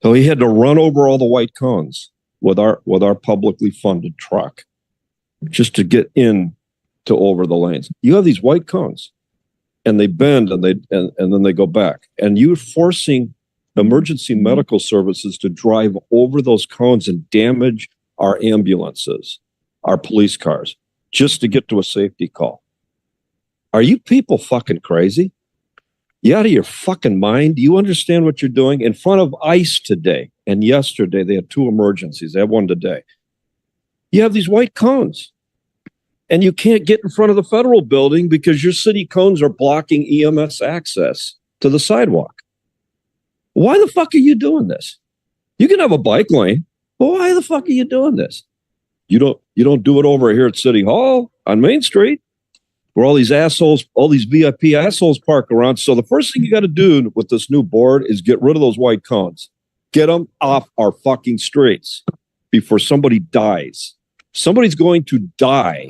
So he had to run over all the white cones with our publicly funded truck just to get in to over the lanes. You have these white cones and they bend and then they go back. And you're forcing emergency medical services to drive over those cones and damage our ambulances, our police cars, just to get to a safety call. Are you people fucking crazy? You out of your fucking mind? Do you understand what you're doing? In front of ICE today and yesterday, they had 2 emergencies. They have one today. You have these white cones. And you can't get in front of the federal building because your city cones are blocking EMS access to the sidewalk. Why the fuck are you doing this? You can have a bike lane, but why the fuck are you doing this? You don't do it over here at City Hall on Main Street, where all these assholes, all these VIP assholes park around. So the first thing you got to do with this new board is get rid of those white cones. Get them off our fucking streets before somebody dies. Somebody's going to die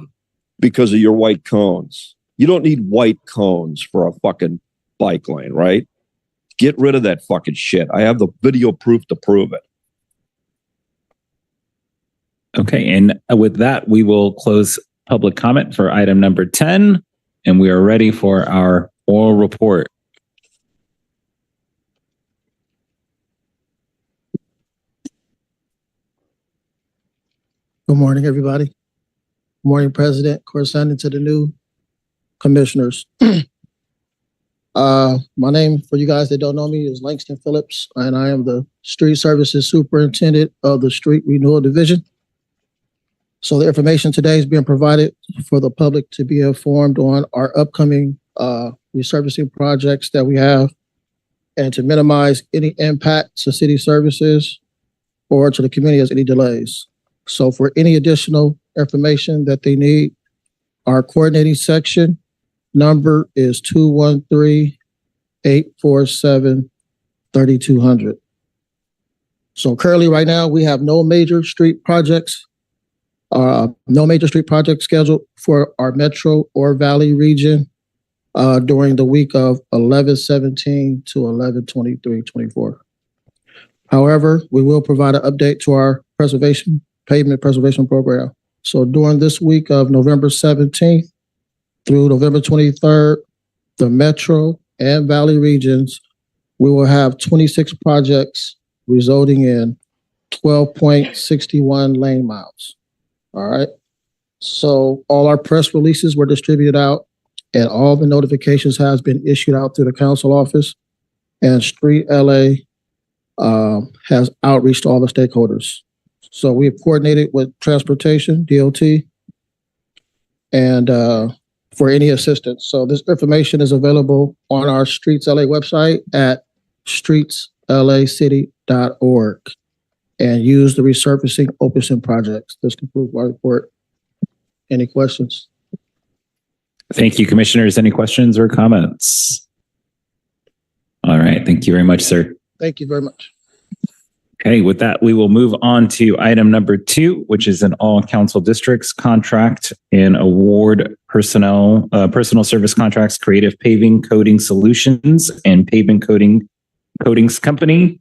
because of your white cones. You don't need white cones for a fucking bike lane, right? Get rid of that fucking shit. I have the video proof to prove it. Okay, and with that, we will close public comment for item number 10, and we are ready for our oral report. Good morning, everybody. Good morning, President, corresponding to the new commissioners. My name, for you guys that don't know me, is Langston Phillips, and I am the Street Services Superintendent of the Street Renewal Division. So the information today is being provided for the public to be informed on our upcoming resurfacing projects that we have, and to minimize any impact to city services or to the community as any delays. So for any additional information that they need, our coordinating section number is 213-847-3200. So currently right now, we have no major street projects scheduled for our metro or valley region during the week of 11/17 to 11/23/24. However, we will provide an update to our pavement preservation program. So during this week of November 17th through November 23rd, the metro and valley regions, we will have 26 projects resulting in 12.61 lane miles. All right. So all our press releases were distributed out, and all the notifications has been issued out through the council office, and Street LA has outreached to all the stakeholders. So we have coordinated with transportation, DOT, and for any assistance. So this information is available on our Streets LA website at streetslacity.org, and use the resurfacing open projects. This concludes my report. Any questions? Thank you, commissioners. Any questions or comments? All right. Thank you very much, sir. Thank you very much. Okay, with that, we will move on to item number 2, which is an all council districts contract and award personal service contracts, Creative Paving Coating Solutions and Pavement Coatings Company.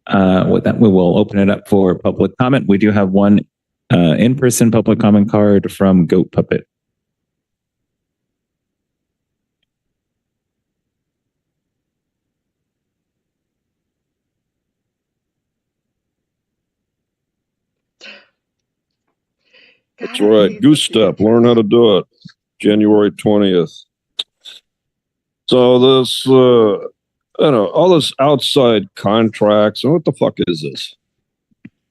With that, we will open it up for public comment. We do have one in-person public comment card from Goat Puppet. That's right. Goose Step. Learn how to do it. January 20th. So this, all this outside contracts. What the fuck is this?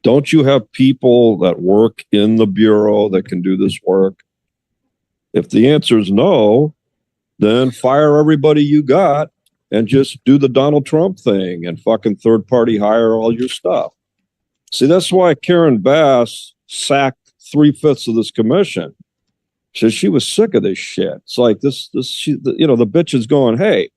Don't you have people that work in the bureau that can do this work? If the answer is no, then fire everybody you got and just do the Donald Trump thing and fucking third party hire all your stuff. See, that's why Karen Bass sacked 3/5 of this commission. She was sick of this shit. It's like the bitch is going, hey,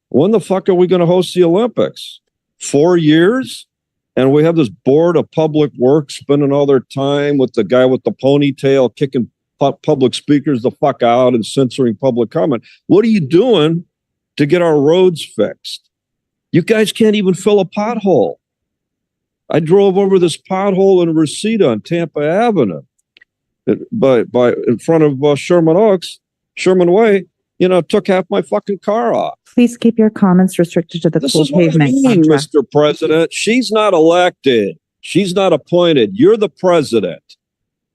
when the fuck are we going to host the Olympics? 4 years? And we have this board of public works spending all their time with the guy with the ponytail kicking public speakers the fuck out and censoring public comment. What are you doing to get our roads fixed? You guys can't even fill a pothole. I drove over this pothole in Reseda on Tampa Avenue, by in front of Sherman Way. Took half my fucking car off. Please keep your comments restricted to the This full is what I pavement mean, contract. Mr. President. She's not elected. She's not appointed. You're the president.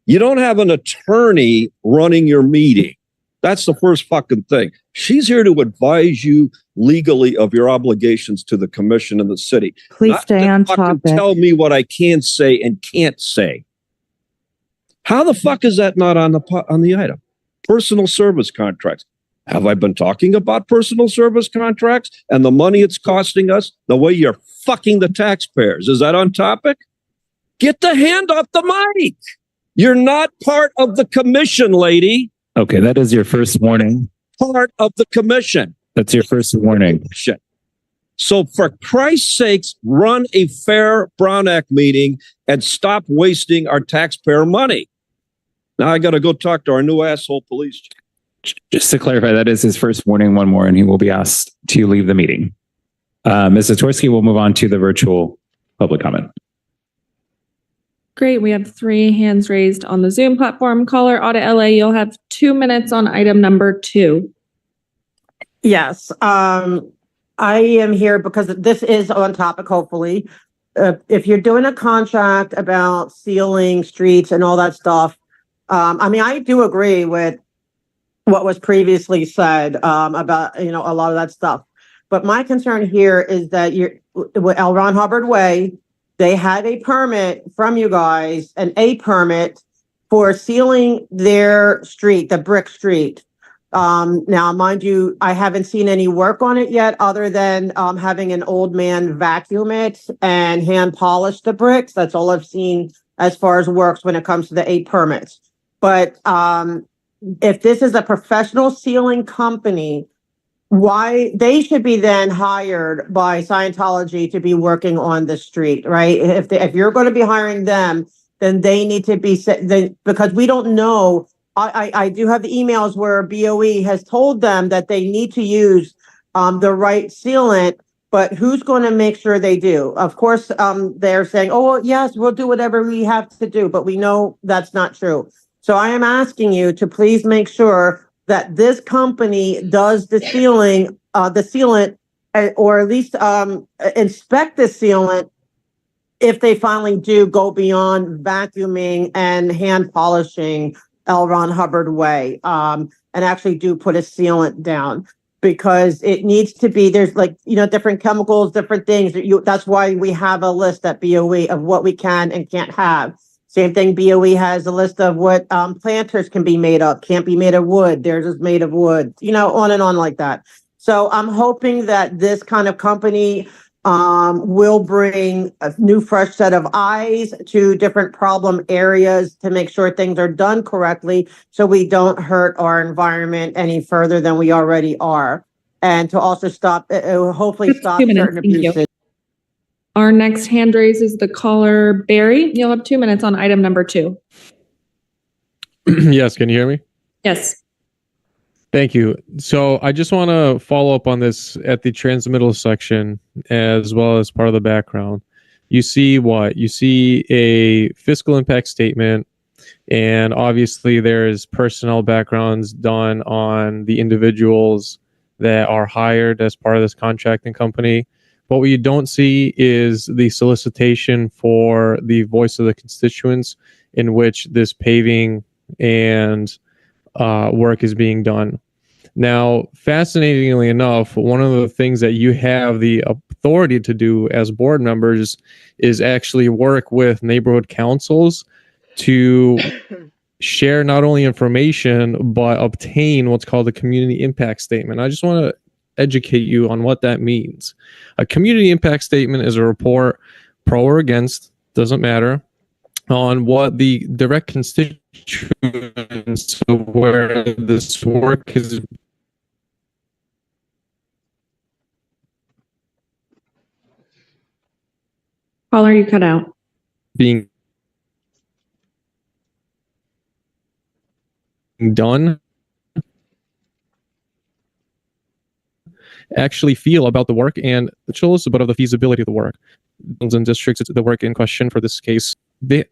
You don't have an attorney running your meeting. That's the first fucking thing. She's here to advise you legally of your obligations to the commission and the city. Please stay on topic. Tell me what I can say and can't say. How the fuck is that not on the item? Personal service contracts. Have I been talking about personal service contracts and the money it's costing us, the way you're fucking the taxpayers? Is that on topic? Get the hand off the mic. You're not part of the commission, lady. Okay, that is your first warning. Part of the commission. That's your first warning. So for Christ's sakes, run a fair Brown Act meeting and stop wasting our taxpayer money. Now I got to go talk to our new asshole police chief. Just to clarify, that is his first warning, one more, and he will be asked to leave the meeting. Ms. Zatorsky, we'll move on to the virtual public comment. Great. We have 3 hands raised on the Zoom platform. Caller Audit LA, you'll have 2 minutes on item number 2. Yes. I am here because this is on topic, hopefully. if you're doing a contract about sealing streets and all that stuff, I mean, I do agree with what was previously said about, a lot of that stuff. But my concern here is that with L. Ron Hubbard Way, they had a permit from you guys, a permit for sealing their street, the brick street. Now, mind you, I haven't seen any work on it yet other than having an old man vacuum it and hand polish the bricks. That's all I've seen as far as works when it comes to the 8 permits. But if this is a professional sealing company, why they should be then hired by Scientology to be working on the street, right? If you're going to be hiring them, then they need to be because we don't know. I do have the emails where BOE has told them that they need to use the right sealant, but who's going to make sure they do? Of course, they're saying, oh, well, yes, we'll do whatever we have to do, but we know that's not true. So I am asking you to please make sure that this company does the sealant, or at least inspect the sealant if they finally do go beyond vacuuming and hand polishing L. Ron Hubbard Way, and actually do put a sealant down, because it needs to be, there's different chemicals, different things. That's why we have a list at BOE of what we can and can't have. Same thing, BOE has a list of what planters can be made of, can't be made of wood. Theirs is made of wood, on and on like that. So I'm hoping that this kind of company will bring a new, fresh set of eyes to different problem areas to make sure things are done correctly, so we don't hurt our environment any further than we already are, and to also hopefully stop certain abuses. Our next hand raise is the caller, Barry. You'll have 2 minutes on item number 2. Yes, can you hear me? Yes. Thank you. So I just want to follow up on this at the transmittal section as well as part of the background. You see what? You see a fiscal impact statement, and obviously there's personnel backgrounds done on the individuals that are hired as part of this contracting company. But what you don't see is the solicitation for the voice of the constituents in which this paving and work is being done. Now, fascinatingly enough, one of the things that you have the authority to do as board members is actually work with neighborhood councils to share not only information, but obtain what's called a community impact statement. I just want to educate you on what that means. A community impact statement is a report, pro or against, doesn't matter, on what the direct constituents of where this work is Caller, you cut out. being done actually feel about the work and the chills, but of the feasibility of the work. And districts, it's the work in question for this case. They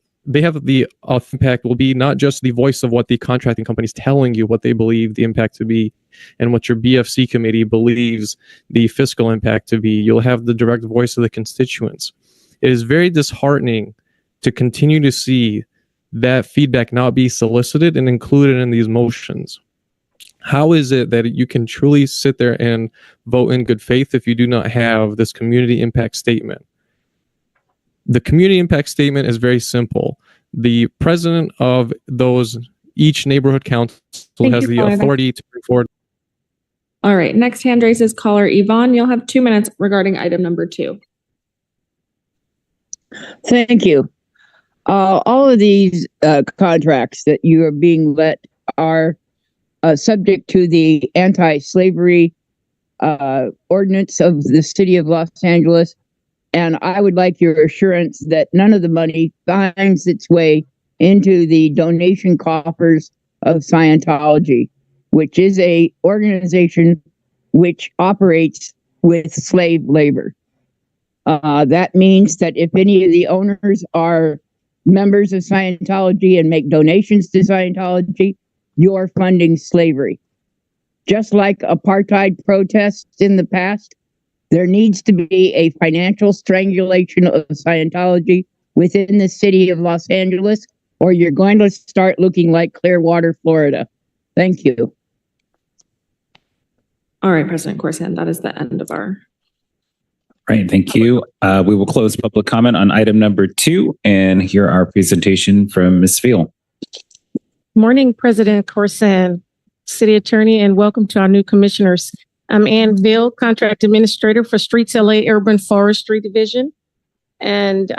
have the impact will be not just the voice of what the contracting company is telling you what they believe the impact to be and what your BFC committee believes the fiscal impact to be. You'll have the direct voice of the constituents. It is very disheartening to continue to see that feedback not be solicited and included in these motions. How is it that you can truly sit there and vote in good faith if you do not have this community impact statement? The community impact statement is very simple. The president of each neighborhood council has the authority to bring forward. All right. Next hand raise is caller Yvonne. You'll have 2 minutes regarding item number 2. Thank you. All of these contracts that you are being let are subject to the anti-slavery ordinance of the city of Los Angeles. And I would like your assurance that none of the money finds its way into the donation coffers of Scientology, which is a organization which operates with slave labor. That means that if any of the owners are members of Scientology and make donations to Scientology, you're funding slavery. Just like apartheid protests in the past, There needs to be a financial strangulation of Scientology within the city of Los Angeles, or you're going to start looking like Clearwater, Florida. Thank you. All right, President Corson, that is the end of our. Right, thank you. We will close public comment on item number 2 and hear our presentation from Ms. Veal. Morning, President Corson, City Attorney, and welcome to our new commissioners. I'm Ann Veal, Contract Administrator for Streets LA Urban Forestry Division. And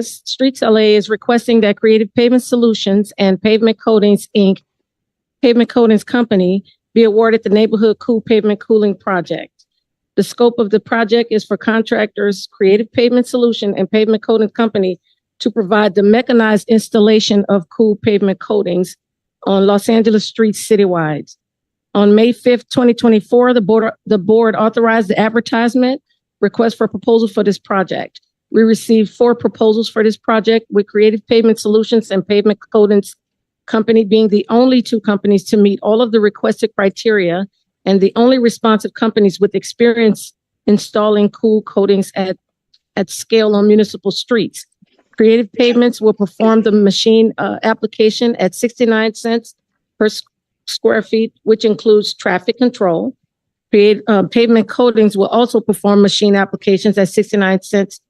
Streets LA is requesting that Creative Pavement Solutions and Pavement Coatings Inc., Pavement Coatings Company, be awarded the Neighborhood Cool Pavement Cooling Project. The scope of the project is for contractors, Creative Pavement Solution and Pavement Coatings Company to provide the mechanized installation of cool pavement coatings on Los Angeles streets citywide. On May 5th, 2024, the board authorized the advertisement request for proposal for this project. We received 4 proposals for this project, with Creative Pavement Solutions and Pavement Coatings Company being the only 2 companies to meet all of the requested criteria and the only responsive companies with experience installing cool coatings at scale on municipal streets. Creative Pavements will perform the machine application at 69 cents per square feet, which includes traffic control. Pavement Coatings will also perform machine applications at 69 cents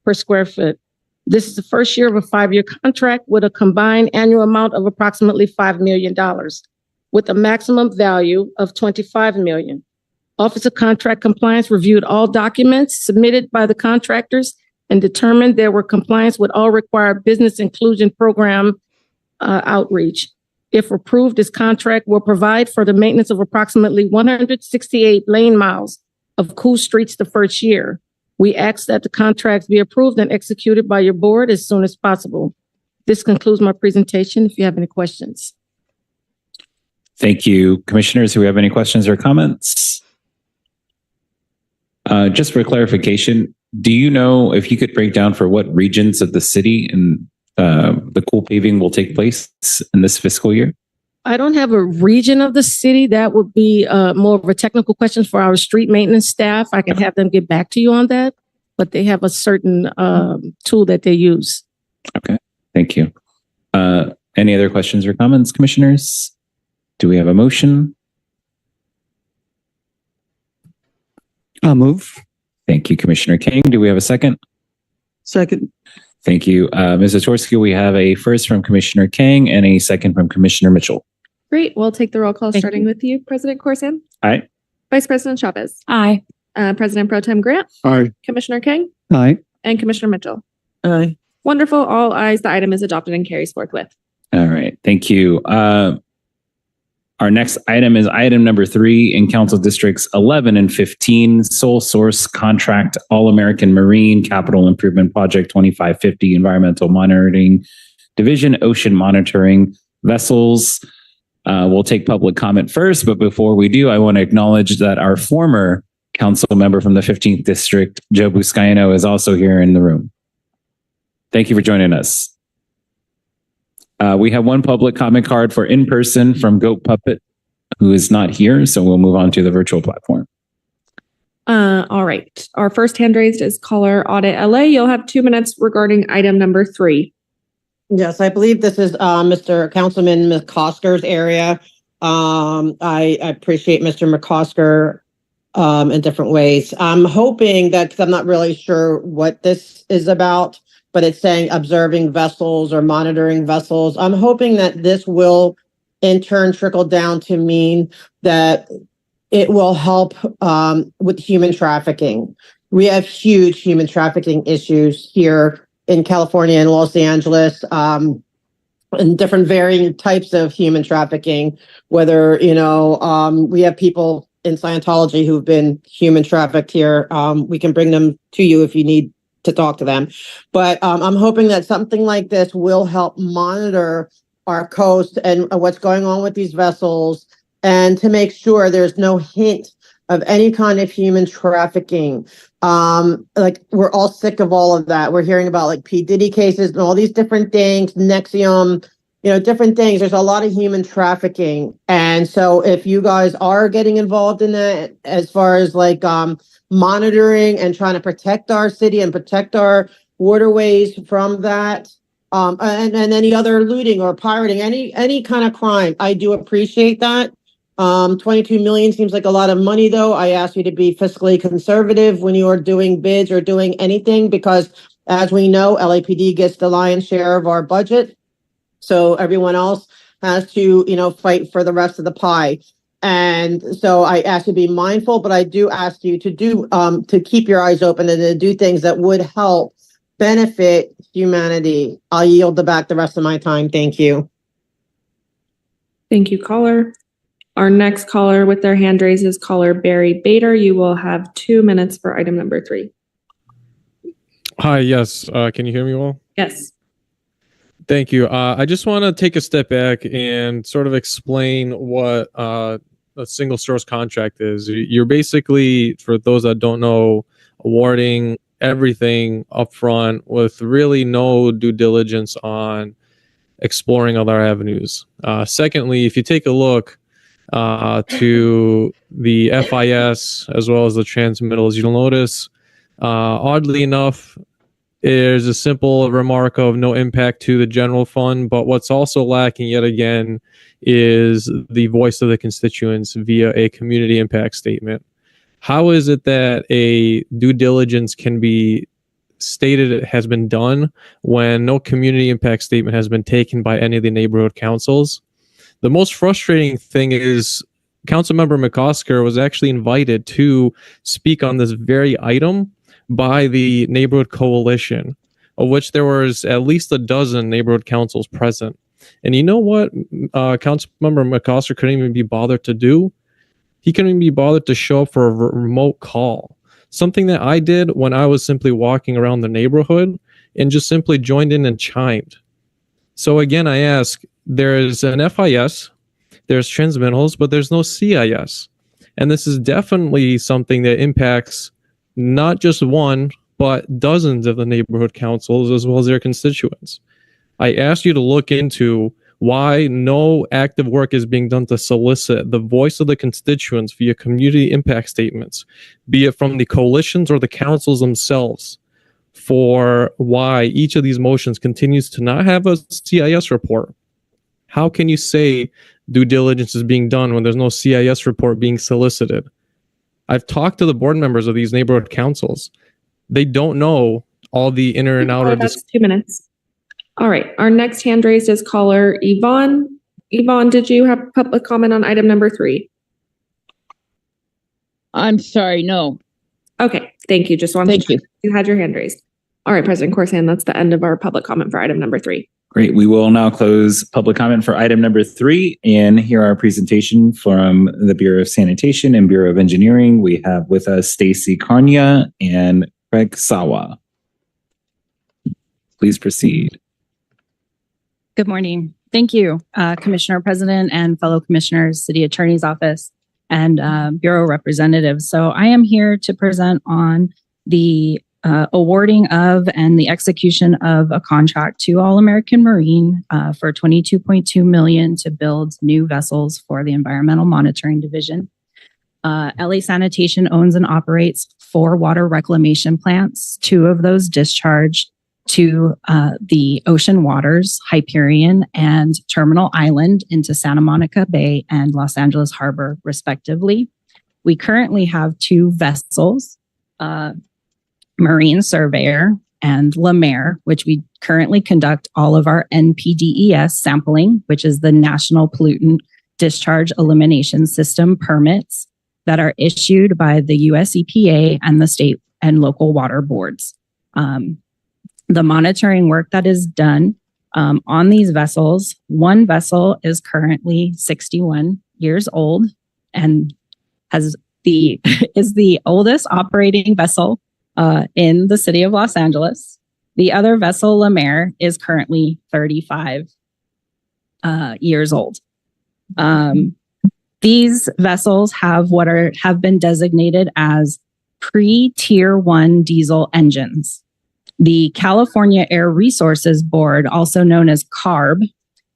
per square foot. This is the first year of a 5-year contract with a combined annual amount of approximately $5 million, with a maximum value of $25 million. Office of Contract Compliance reviewed all documents submitted by the contractors and determined there were compliance with all required business inclusion program outreach. If approved, this contract will provide for the maintenance of approximately 168 lane miles of cool streets the first year. We ask that the contracts be approved and executed by your board as soon as possible. This concludes my presentation. If you have any questions. Thank you. Commissioners, who have any questions or comments? Just for clarification, do you know if you could break down for what regions of the city and the cool paving will take place in this fiscal year? I don't have a region of the city. That would be more of a technical question for our street maintenance staff. I can have them get back to you on that, but they have a certain tool that they use. Okay, thank you. Any other questions or comments, commissioners? Do we have a motion? I'll move. Thank you, Commissioner King. Do we have a second? Second. Thank you. Ms. Zatorsky, we have a first from Commissioner King and a second from Commissioner Mitchell. Great. We'll take the roll call starting with you, President Corson. Aye. Vice President Chavez. Aye. President Pro Tem Grant. Aye. Commissioner King. Aye. And Commissioner Mitchell. Aye. Wonderful. All ayes. The item is adopted and carries forthwith. All right. Thank you. Our next item is item number 3 in Council Districts 11 and 15, sole source contract All-American Marine Capital Improvement Project 2550 Environmental Monitoring Division Ocean Monitoring Vessels. We'll take public comment first, but before we do, I want to acknowledge that our former council member from the 15th District, Joe Buscaino, is also here in the room. Thank you for joining us. We have one public comment card for in-person from Goat Puppet, who is not here, so we'll move on to the virtual platform. All right. Our first hand raised is caller Audit LA. You'll have 2 minutes regarding item number 3. Yes, I believe this is Mr. Councilman McCosker's area. I appreciate Mr. McCosker in different ways. I'm hoping that, because I'm not really sure what this is about, but it's saying observing vessels or monitoring vessels. I'm hoping that this will in turn trickle down to mean that it will help with human trafficking. We have huge human trafficking issues here in California and Los Angeles, and different varying types of human trafficking, whether, we have people in Scientology who've been human trafficked here. We can bring them to you if you need to talk to them. But I'm hoping that something like this will help monitor our coast and what's going on with these vessels, and to make sure there's no hint of any kind of human trafficking. We're all sick of all of that. We're hearing about like P. Diddy cases and all these different things, NXIVM, different things. There's a lot of human trafficking. And so if you guys are getting involved in that, as far as like monitoring and trying to protect our city and protect our waterways from that, and any other looting or pirating, any kind of crime, I do appreciate that. 22 million seems like a lot of money, though. I ask you to be fiscally conservative when you are doing bids or doing anything, because as we know, LAPD gets the lion's share of our budget. So everyone else has to, fight for the rest of the pie. And so I ask you to be mindful, but I do ask you to to keep your eyes open and to do things that would help benefit humanity. I'll yield the rest of my time. Thank you. Thank you, caller. Our next caller with their hand raised is caller Barry Bader. You will have 2 minutes for item number 3. Hi, yes. Can you hear me well? Yes. Thank you. I just want to take a step back and sort of explain what a single source contract is. You're basically, for those that don't know, awarding everything upfront with really no due diligence on exploring other avenues. Secondly, if you take a look to the FIS as well as the transmittals, you'll notice, oddly enough, there's a simple remark of no impact to the general fund, but what's also lacking yet again is the voice of the constituents via a community impact statement. How is it that a due diligence can be stated it has been done when no community impact statement has been taken by any of the neighborhood councils? The most frustrating thing is Councilmember McOsker was actually invited to speak on this very item by the neighborhood coalition, of which there was at least a dozen neighborhood councils present. And you know what Councilmember McOsker couldn't even be bothered to do? He couldn't even be bothered to show up for a remote call. Something that I did when I was simply walking around the neighborhood and just simply joined in and chimed. So again, I ask, there's an FIS, there's transmittals, but there's no CIS. And this is definitely something that impacts not just one, but dozens of the neighborhood councils as well as their constituents. I asked you to look into why no active work is being done to solicit the voice of the constituents via community impact statements, be it from the coalitions or the councils themselves, for why each of these motions continues to not have a CIS report. How can you say due diligence is being done when there's no CIS report being solicited? I've talked to the board members of these neighborhood councils. They don't know all the inner and outer. That's 2 minutes. All right. Our next hand raised is caller Yvonne. Yvonne, did you have public comment on item number 3? I'm sorry, no. Okay. Thank you. Just wanted Thank to check. You had your hand raised. All right, President Corsan, that's the end of our public comment for item number 3. Great. We will now close public comment for item number 3 and hear our presentation from the Bureau of Sanitation and Bureau of Engineering. We have with us Stacy Kanya and Craig Sawa. Please proceed. Good morning. Thank you, Commissioner President and fellow commissioners, City Attorney's Office, and Bureau representatives. So I am here to present on the awarding of and the execution of a contract to All American Marine for $22.2 million to build new vessels for the Environmental Monitoring Division. LA Sanitation owns and operates 4 water reclamation plants. 2 of those discharge to the ocean waters, Hyperion and Terminal Island, into Santa Monica Bay and Los Angeles Harbor, respectively. We currently have 2 vessels, Marine Surveyor and Lemaire, which we currently conduct all of our NPDES sampling, which is the National Pollutant Discharge Elimination System permits that are issued by the US EPA and the state and local water boards. The monitoring work that is done on these vessels, 1 vessel is currently 61 years old and is the oldest operating vessel in the city of Los Angeles. The other vessel, Lemaire, is currently 35 years old. These vessels have have been designated as pre-Tier 1 diesel engines. The California Air Resources Board, also known as CARB,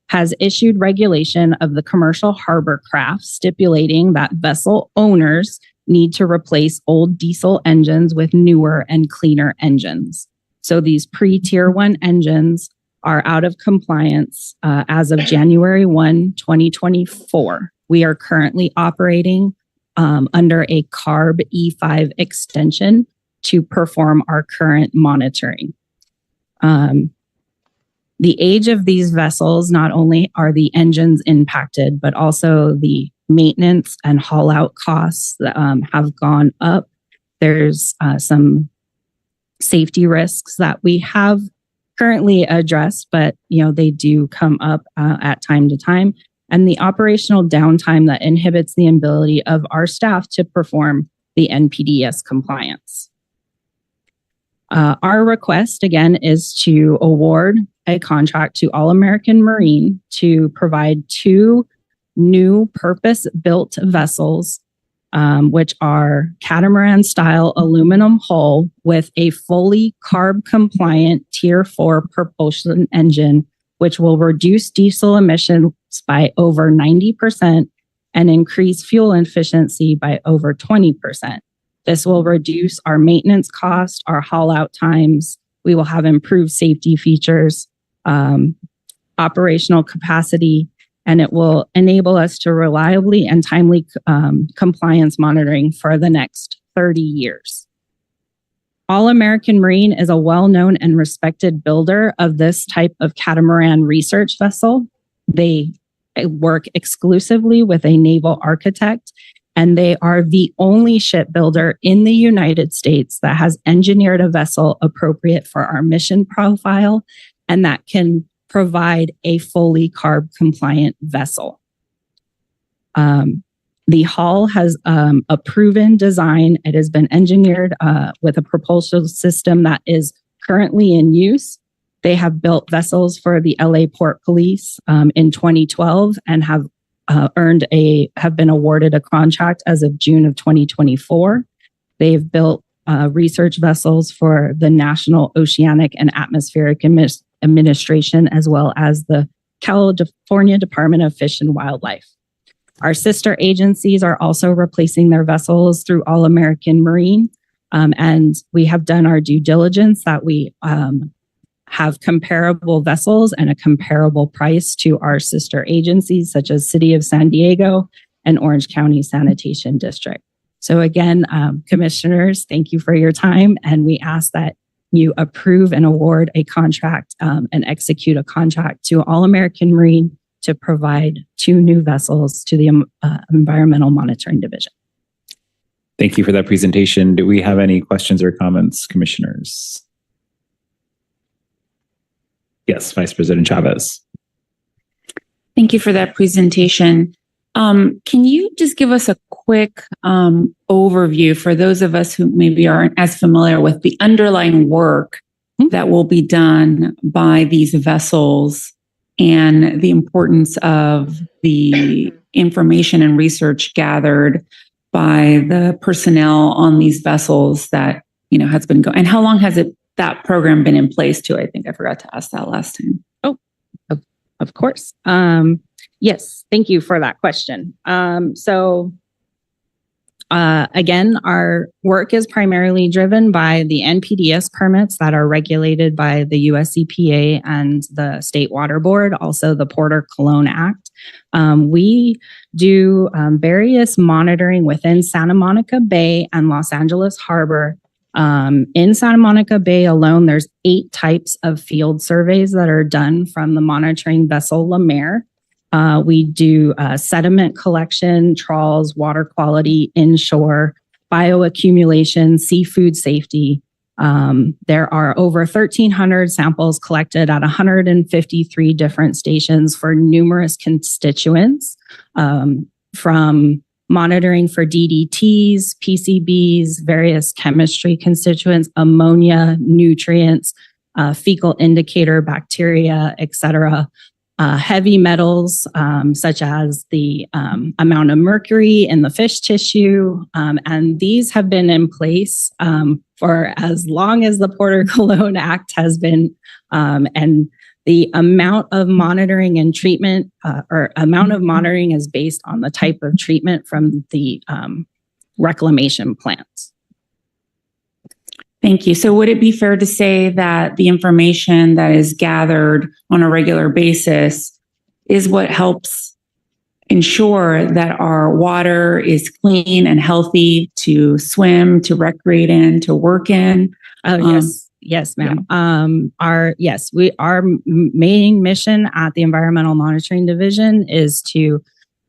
has issued regulation of the commercial harbor craft stipulating that vessel owners need to replace old diesel engines with newer and cleaner engines. So these pre-tier 1 engines are out of compliance as of January 1, 2024. We are currently operating under a CARB E5 extension to perform our current monitoring. The age of these vessels, not only are the engines impacted, but also the maintenance and haul out costs that have gone up. There's some safety risks that we have currently addressed, but they do come up at time to time. And the operational downtime that inhibits the ability of our staff to perform the NPDES compliance. Our request, again, is to award a contract to All American Marine to provide 2 new purpose-built vessels, which are catamaran-style aluminum hull with a fully CARB-compliant Tier 4 propulsion engine, which will reduce diesel emissions by over 90% and increase fuel efficiency by over 20%. This will reduce our maintenance cost, our haul-out times. We will have improved safety features, operational capacity, and it will enable us to reliably and timely compliance monitoring for the next 30 years. All American Marine is a well-known and respected builder of this type of catamaran research vessel. They work exclusively with a naval architect, and they are the only shipbuilder in the United States that has engineered a vessel appropriate for our mission profile and that can provide a fully CARB compliant vessel. The hull has a proven design. It has been engineered with a propulsion system that is currently in use. They have built vessels for the LA Port Police in 2012 and have been awarded a contract as of June of 2024. They've built research vessels for the National Oceanic and Atmospheric Administration, as well as the California Department of Fish and Wildlife. Our sister agencies are also replacing their vessels through All American Marine, and we have done our due diligence that we have comparable vessels and a comparable price to our sister agencies such as City of San Diego and Orange County Sanitation District. So again, commissioners, thank you for your time, and we ask that you approve and award a contract and execute a contract to All American Marine to provide 2 new vessels to the Environmental Monitoring Division. Thank you for that presentation. Do we have any questions or comments, commissioners? Yes, Vice President Chavez. Thank you for that presentation. Can you just give us a quick overview for those of us who maybe aren't as familiar with the underlying work that will be done by these vessels and the importance of the information and research gathered by the personnel on these vessels that has been going, and how long has that program been in place too? I think I forgot to ask that last time. Oh, of course. Yes, thank you for that question. Again, our work is primarily driven by the NPDES permits that are regulated by the US EPA and the State Water Board, also the Porter Cologne Act. We do various monitoring within Santa Monica Bay and Los Angeles Harbor. In Santa Monica Bay alone, there's 8 types of field surveys that are done from the monitoring vessel Le Maire. We do sediment collection, trawls, water quality, inshore, bioaccumulation, seafood safety. There are over 1,300 samples collected at 153 different stations for numerous constituents, from monitoring for DDTs, PCBs, various chemistry constituents, ammonia, nutrients, fecal indicator, bacteria, etc. Heavy metals, such as the amount of mercury in the fish tissue. And these have been in place for as long as the Porter Cologne Act has been. And The amount of monitoring and treatment or amount of monitoring is based on the type of treatment from the reclamation plants. Thank you. So would it be fair to say that the information that is gathered on a regular basis is what helps ensure that our water is clean and healthy to swim, to recreate in, to work in? Yes. Yes, ma'am. Our main mission at the Environmental Monitoring Division is to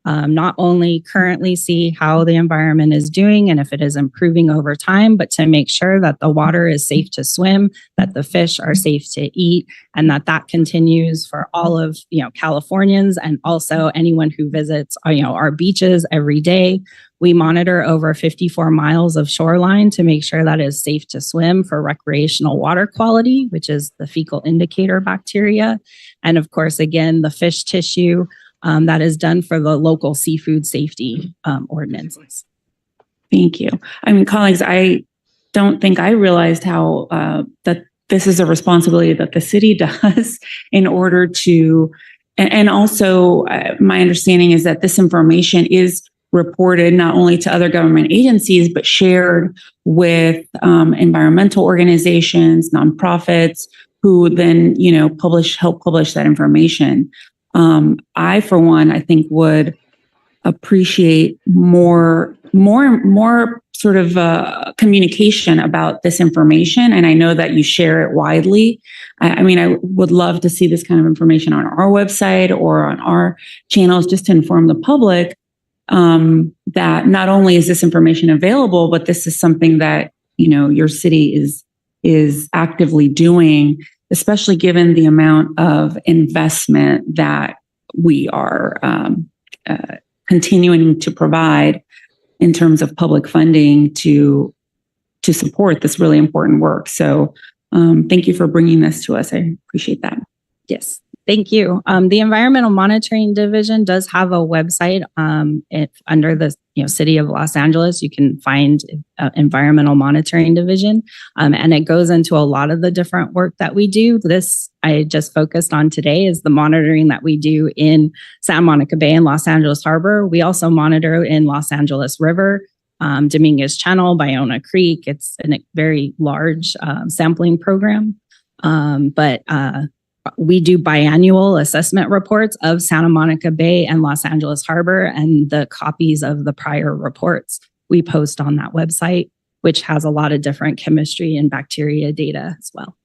not only currently see how the environment is doing and if it is improving over time, but to make sure that the water is safe to swim, that the fish are safe to eat, and that continues for all of Californians and also anyone who visits our beaches every day. We monitor over 54 miles of shoreline to make sure that it is safe to swim for recreational water quality, which is the fecal indicator bacteria, and of course, again, the fish tissue. That is done for the local seafood safety ordinances. Thank you. I mean, colleagues, I don't think I realized how that this is a responsibility that the city does in order to, and also my understanding is that this information is reported not only to other government agencies, but shared with environmental organizations, nonprofits, who then, help publish that information. I, for one, I think would appreciate more sort of communication about this information. And I know that you share it widely. I mean, I would love to see this kind of information on our website or on our channels just to inform the public that not only is this information available, but this is something that, your city is actively doing, especially given the amount of investment that we are continuing to provide in terms of public funding to support this really important work. So thank you for bringing this to us. I appreciate that. Yes. Thank you. The Environmental Monitoring Division does have a website. Under the City of Los Angeles, you can find Environmental Monitoring Division, and it goes into a lot of the different work that we do. This I just focused on today is the monitoring that we do in Santa Monica Bay and Los Angeles Harbor. We also monitor in Los Angeles River, Dominguez Channel, Bayona Creek. It's a very large sampling program, but we do biannual assessment reports of Santa Monica Bay and Los Angeles Harbor, and the copies of the prior reports we post on that website, which has a lot of different chemistry and bacteria data as well.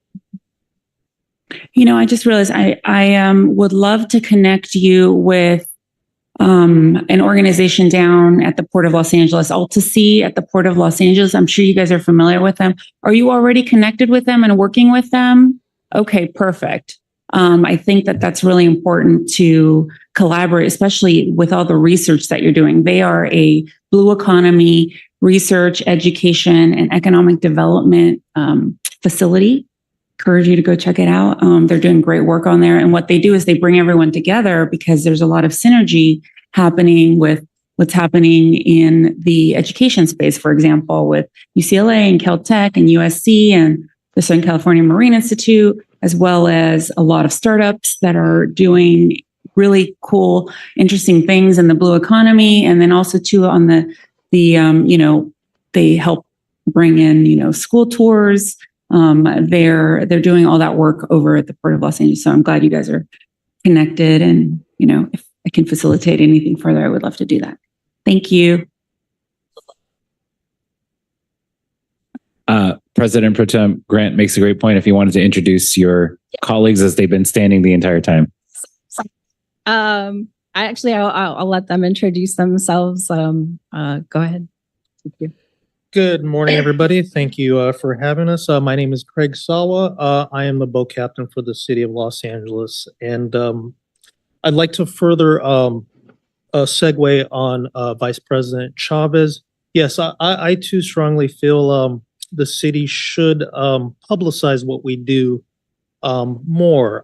I just realized I would love to connect you with an organization down at the Port of Los Angeles, AltaSea at the Port of Los Angeles. I'm sure you guys are familiar with them. Are you already connected with them and working with them? Okay, perfect. I think that that's really important to collaborate, especially with all the research that you're doing. They are a blue economy research, education, and economic development facility. Encourage you to go check it out. They're doing great work on there. And what they do is they bring everyone together because there's a lot of synergy happening with what's happening in the education space, for example, with UCLA and Caltech and USC and the Southern California Marine Institute, as well as a lot of startups that are doing really cool, interesting things in the blue economy. And then also too on the they help bring in, school tours. They're doing all that work over at the Port of Los Angeles. So I'm glad you guys are connected. And, if I can facilitate anything further, I would love to do that. Thank you. President Pro Tem Grant makes a great point if you wanted to introduce your colleagues as they've been standing the entire time. I'll let them introduce themselves. Go ahead. Thank you. Good morning, everybody. Thank you for having us. My name is Craig Sawa. I am the boat captain for the City of Los Angeles. And I'd like to further segue on Vice President Chavez. Yes, I too strongly feel the city should publicize what we do more.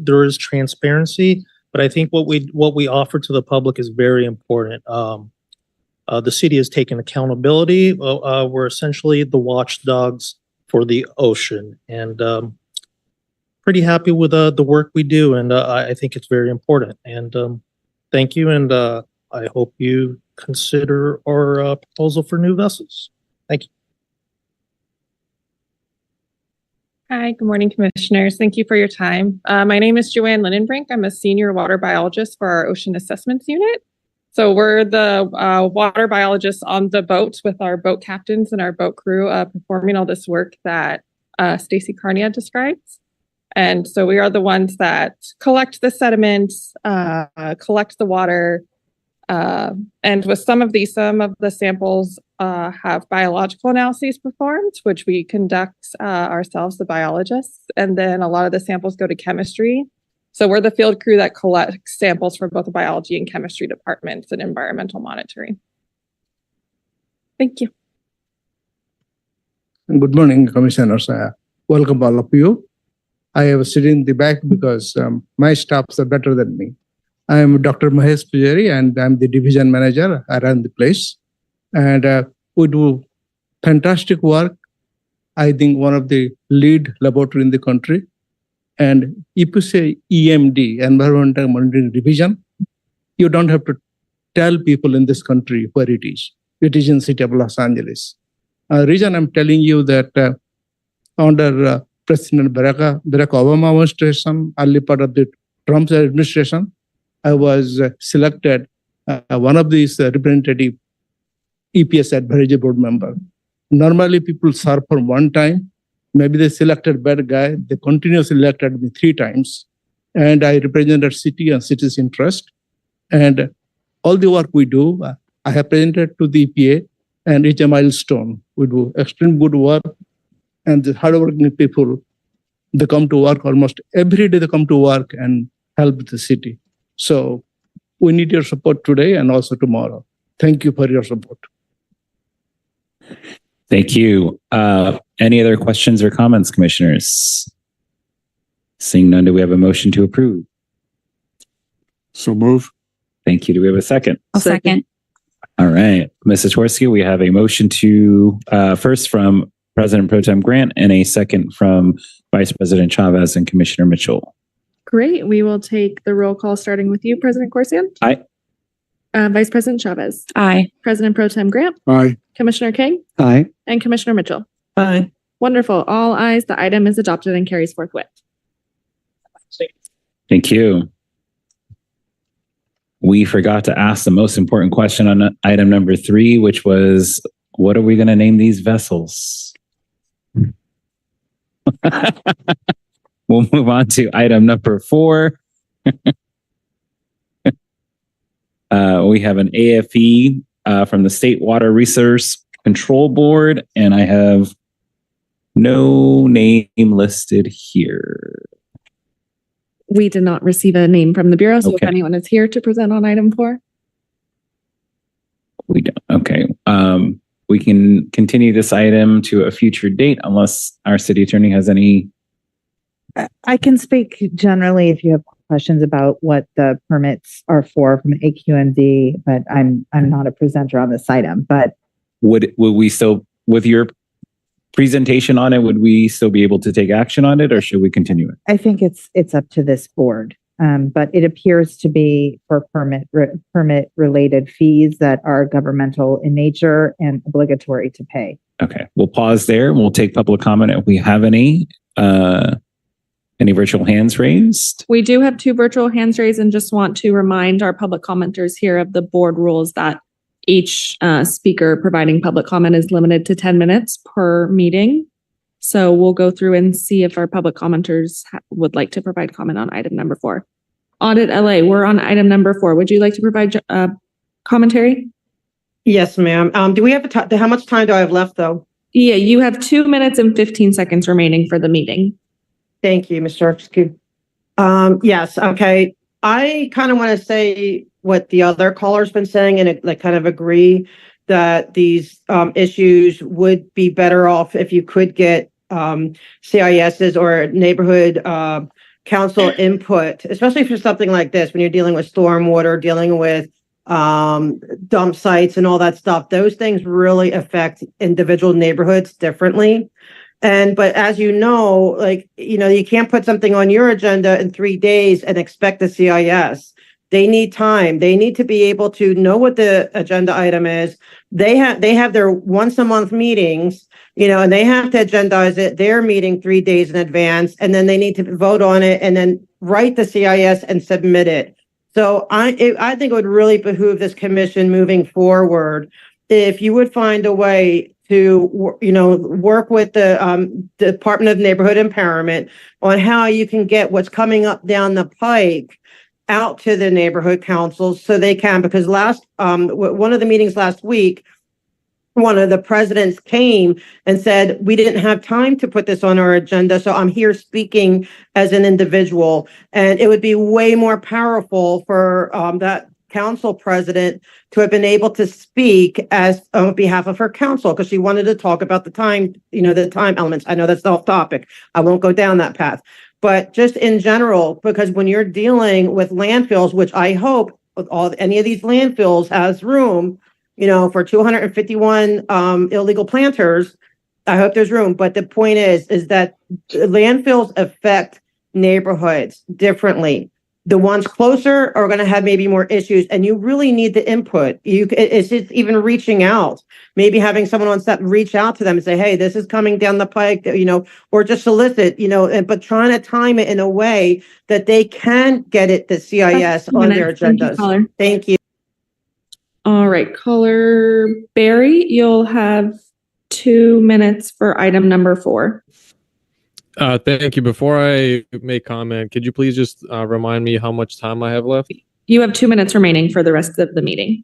There is transparency, but I think what we offer to the public is very important. The city has taken accountability. We're essentially the watchdogs for the ocean. And pretty happy with the work we do, and I think it's very important. And thank you, and I hope you consider our proposal for new vessels. Thank you. Hi, good morning, commissioners. Thank you for your time. My name is Joanne Lindenbrink. I'm a senior water biologist for our Ocean Assessments Unit. So we're the water biologists on the boat with our boat captains and our boat crew performing all this work that Stacy Carnia describes. And so we are the ones that collect the sediments, collect the water, and with some of the samples have biological analyses performed, which we conduct ourselves, the biologists. And then a lot of the samples go to chemistry. So we're the field crew that collects samples from both the biology and chemistry departments and environmental monitoring. Thank you. Good morning, commissioners. Welcome all of you. I have sitting in the back because my staffs are better than me. I am Dr. Mahesh Pujari, and I'm the division manager. I run the place. And we do fantastic work. I think one of the lead laboratory in the country. And if you say EMD, Environmental Monitoring Division, you don't have to tell people in this country where it is. It is in city of Los Angeles. Reason I'm telling you that under President Barack Obama administration, early part of the Trump's administration, I was selected one of these representative EPS advisory board member. Normally people serve for one time. Maybe they selected bad guy. They continuously elected me 3 times. And I represented city and city's interest. And all the work we do, I have presented to the EPA, and it's a milestone. We do extremely good work. And the hardworking people, they come to work almost every day. They come to work and help the city. So we need your support today and also tomorrow. Thank you for your support. Thank you. Any other questions or comments, commissioners? Seeing none, do we have a motion to approve? So move. Thank you. Do we have a second? I'll second. All right. Mrs. Twersky, we have a motion to first from President Pro Tem Grant and a second from Vice President Chavez and Commissioner Mitchell. Great. We will take the roll call starting with you, President Corsian. Aye. Vice President Chavez. Aye. President Pro Tem Grant. Aye. Commissioner King. Aye. And Commissioner Mitchell. Aye. Wonderful. All ayes. The item is adopted and carries forthwith. Thank you. We forgot to ask the most important question on item number 3, which was, what are we going to name these vessels? We'll move on to item number 4. We have an AFE from the State Water Resource Control Board, and I have no name listed here. We did not receive a name from the Bureau, so Okay. if anyone is here to present on item 4. We don't. Okay. We can continue this item to a future date unless our city attorney has any. I can speak generally if you have questions about what the permits are for from AQMD, but I'm not a presenter on this item. But Would we still, with your presentation on it, would we still be able to take action on it, or should we continue it? I think it's up to this board. But it appears to be for permit related fees that are governmental in nature and obligatory to pay. Okay, we'll pause there. We'll take public comment if we have any. Any virtual hands raised? We do have 2 virtual hands raised and just want to remind our public commenters here of the board rules that each speaker providing public comment is limited to 10 minutes per meeting. So we'll go through and see if our public commenters would like to provide comment on item number 4. Audit LA, we're on item number 4. Would you like to provide commentary? Yes, ma'am. Do we have how much time do I have left though? Yeah, you have 2 minutes and 15 seconds remaining for the meeting. Thank you, Mr. Erskine. Yes, okay. I kind of want to say what the other caller's been saying and like kind of agree that these issues would be better off if you could get CISs or neighborhood council input, especially for something like this, when you're dealing with stormwater, dealing with dump sites and all that stuff. Those things really affect individual neighborhoods differently. But as you know, you can't put something on your agenda in 3 days and expect the CIS. They need time. They need to be able to know what the agenda item is. They have their once a month meetings, and they have to agendize it. They're meeting 3 days in advance, and then they need to vote on it and then write the CIS and submit it. So I think it would really behoove this commission moving forward if you would find a way to, work with the Department of Neighborhood Empowerment on how you can get what's coming up down the pike out to the neighborhood councils so they can, because one of the meetings last week, one of the presidents came and said, we didn't have time to put this on our agenda, so I'm here speaking as an individual. And it would be way more powerful for that council president to have been able to speak as on behalf of her council, because she wanted to talk about the time elements. I know that's off topic. I won't go down that path. But just in general, because when you're dealing with landfills, which I hope any of these landfills has room, for 251 illegal planters, I hope there's room. But the point is that landfills affect neighborhoods differently. The ones closer are going to have maybe more issues, and you really need the input. It's just even reaching out, maybe having someone on set reach out to them and say, hey, this is coming down the pike, or just solicit, but trying to time it in a way that they can get the CIS on their agendas. Thank you. All right, caller Barry, you'll have 2 minutes for item number 4. Thank you. Before I make comment, could you please just remind me how much time I have left? You have 2 minutes remaining for the rest of the meeting.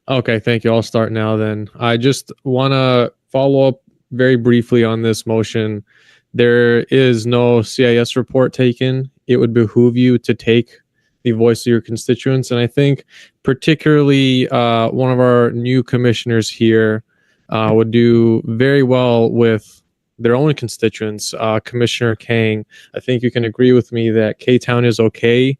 Okay, thank you. I'll start now then. I just want to follow up very briefly on this motion. There is no CIS report taken. It would behoove you to take the voice of your constituents. And I think particularly one of our new commissioners here would do very well with their own constituents. Commissioner Kang, I think you can agree with me that K-Town is okay.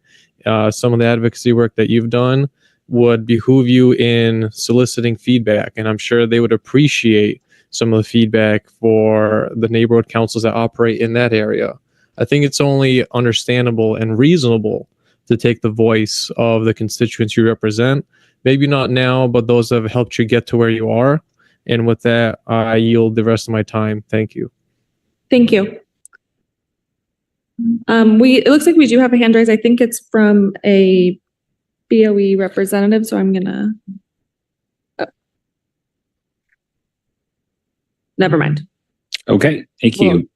Some of the advocacy work that you've done would behoove you in soliciting feedback, and I'm sure they would appreciate some of the feedback for the neighborhood councils that operate in that area. I think it's only understandable and reasonable to take the voice of the constituents you represent. Maybe not now, but those that have helped you get to where you are. And with that, I yield the rest of my time. Thank you. Thank you. It looks like we do have a hand raise. I think it's from a BOE representative, so I'm gonna. Never mind. Okay, thank you.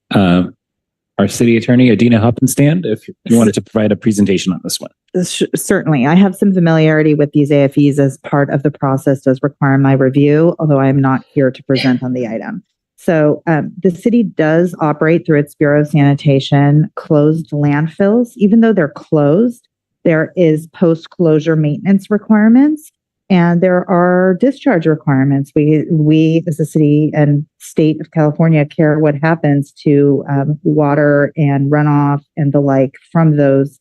Our city attorney, Adina Hoppenstand, if you wanted to provide a presentation on this one. Certainly. I have some familiarity with these AFEs as part of the process does require my review, although I am not here to present on the item. So the city does operate through its Bureau of Sanitation closed landfills. Even though they're closed, there is post-closure maintenance requirements, and there are discharge requirements. We as a city and state of California care what happens to water and runoff and the like from those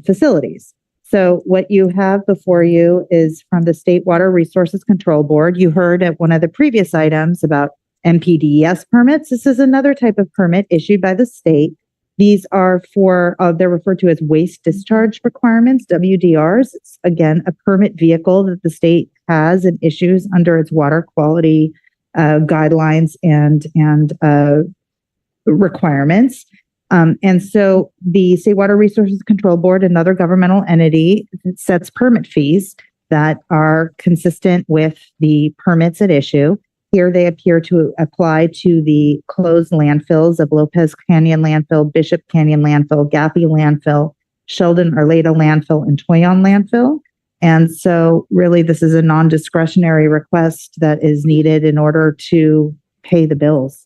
facilities. So what you have before you is from the State Water Resources Control Board. You heard at one of the previous items about MPDES permits. This is another type of permit issued by the state. These are they're referred to as waste discharge requirements, WDRs. It's, again, a permit vehicle that the state has and issues under its water quality guidelines and requirements. And so the State Water Resources Control Board, another governmental entity, sets permit fees that are consistent with the permits at issue. Here they appear to apply to the closed landfills of Lopez Canyon Landfill, Bishop Canyon Landfill, Gaffey Landfill, Sheldon Arleta Landfill, and Toyon Landfill. And so really this is a non-discretionary request that is needed in order to pay the bills.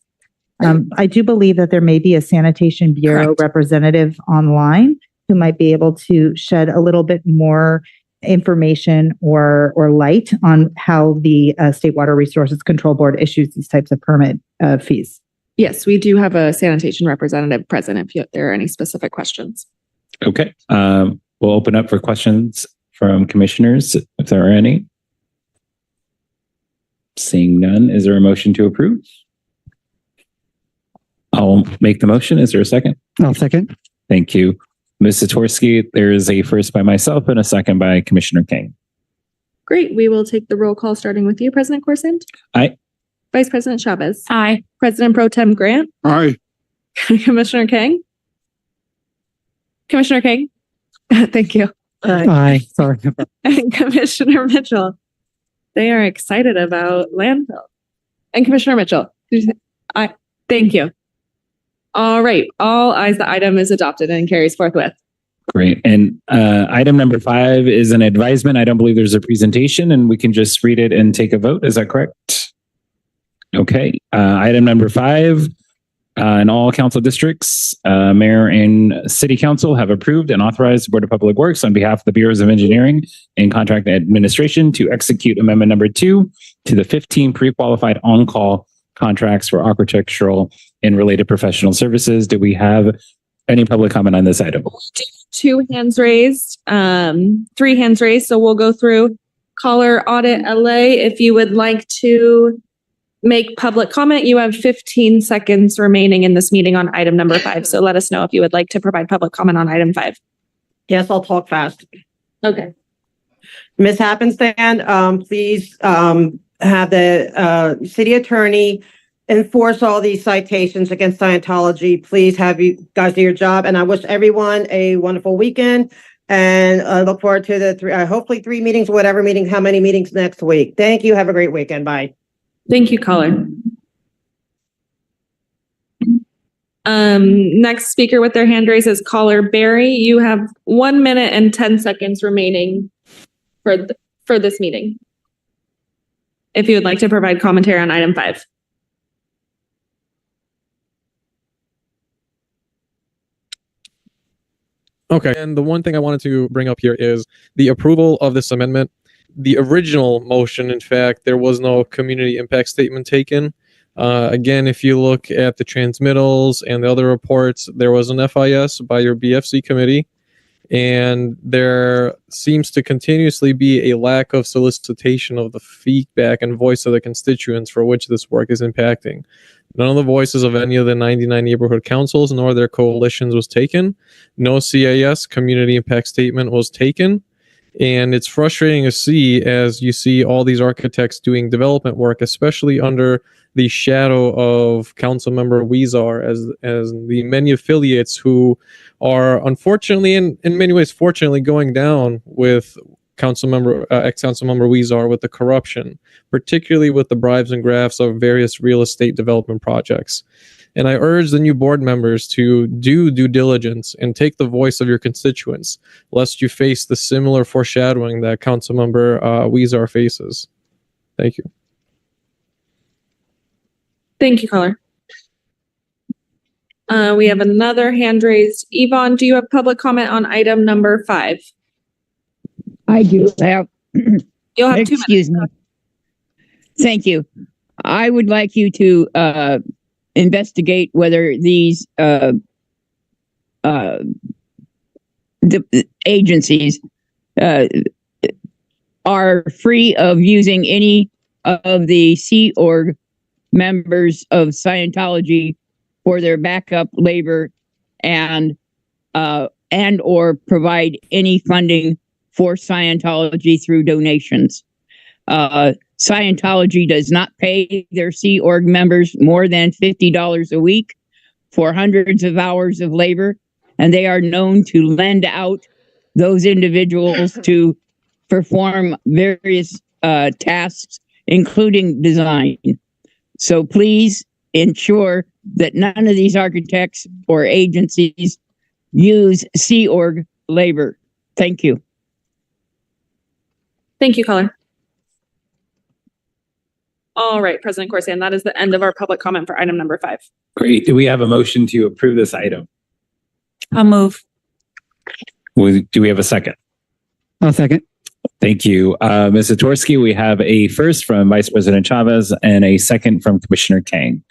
I do believe that there may be a Sanitation Bureau representative online who might be able to shed a little bit more information or light on how the State Water Resources Control Board issues these types of permit fees. Yes, we do have a sanitation representative present if there are any specific questions. Okay. We'll open up for questions from commissioners if there are any. Seeing none, is there a motion to approve? I'll make the motion. Is there a second? I'll second. Thank you. Ms. Satorsky, there is a first by myself and a second by Commissioner King. Great. We will take the roll call starting with you, President Corsand. Aye. Vice President Chavez. Aye. President Pro Tem Grant. Aye. Commissioner King. Commissioner King. Thank you. Aye. Sorry. And Commissioner Mitchell. They are excited about landfill. And Commissioner Mitchell. Thank you. All right. All ayes, the item is adopted and carries forthwith. Great. And item number 5 is an advisement. I don't believe there's a presentation and we can just read it and take a vote. Is that correct? Okay. Item number 5, in all council districts, mayor and city council have approved and authorized the Board of Public Works on behalf of the Bureaus of Engineering and Contract Administration to execute amendment number 2 to the 15 pre-qualified on-call contracts for architectural and related professional services. Do we have any public comment on this item? 2 hands raised, 3 hands raised. So we'll go through caller audit LA. If you would like to make public comment, you have 15 seconds remaining in this meeting on item number 5. So let us know if you would like to provide public comment on item 5. Yes, I'll talk fast. Okay. Ms. Happenstand, please have the city attorney enforce all these citations against Scientology. Please have you guys do your job. And I wish everyone a wonderful weekend. And I look forward to the hopefully 3 meetings, whatever meeting, how many meetings next week. Thank you. Have a great weekend. Bye. Thank you, caller. Next speaker with their hand raised is caller Barry. You have 1 minute and 10 seconds remaining for this meeting. If you would like to provide commentary on item 5. Okay. And the one thing I wanted to bring up here is the approval of this amendment. The original motion, in fact, there was no community impact statement taken. Again, if you look at the transmittals and the other reports, there was an FIS by your BFC committee, and there seems to continuously be a lack of solicitation of the feedback and voice of the constituents for which this work is impacting. None of the voices of any of the 99 neighborhood councils nor their coalitions was taken. No CIS, community impact statement, was taken. And it's frustrating to see as you see all these architects doing development work, especially under the shadow of Councilmember Weezar as the many affiliates who are unfortunately and in many ways fortunately going down with ex-Councilmember Weezar with the corruption, particularly with the bribes and grafts of various real estate development projects. And I urge the new board members to do due diligence and take the voice of your constituents, lest you face the similar foreshadowing that Councilmember Weezar faces. Thank you. Thank you, caller. We have another hand raised. Yvonne, do you have public comment on item number 5? I do have. You'll have 2 minutes. Excuse me. Thank you. I would like you to investigate whether these the agencies are free of using any of the Sea Org members of Scientology for their backup labor and or provide any funding for Scientology through donations. Scientology does not pay their Sea Org members more than $50 a week for hundreds of hours of labor, and they are known to lend out those individuals to perform various tasks, including design. So please ensure that none of these architects or agencies use Sea Org labor. Thank you. Thank you, caller. All right, President Corsand, that is the end of our public comment for item number 5. Great. Do we have a motion to approve this item? I'll move. Do we have a second? I'll second. Thank you. Ms. Satorsky, we have a first from Vice President Chavez and a second from Commissioner Kang.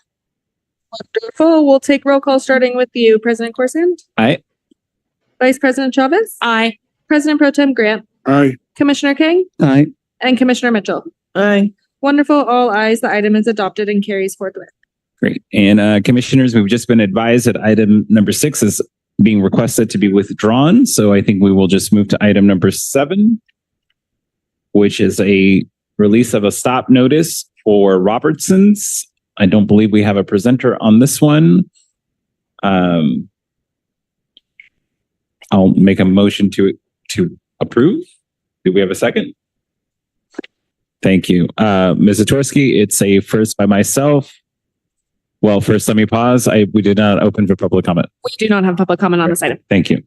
Wonderful. We'll take roll call starting with you, President Corsand. Aye. Vice President Chavez. Aye. President Pro Tem Grant. Aye. Commissioner King. Aye. And Commissioner Mitchell. Aye. Wonderful. All ayes. The item is adopted and carries forthwith. Great. And commissioners, we've just been advised that item number 6 is being requested to be withdrawn. So I think we will just move to item number 7, which is a release of a stop notice for Robertsons. I don't believe we have a presenter on this one. I'll make a motion to approve. Do we have a second? Thank you. Ms. Zatorsky, it's a first by myself. Well, first, let me pause. We did not open for public comment. We do not have public comment on this item. Thank you.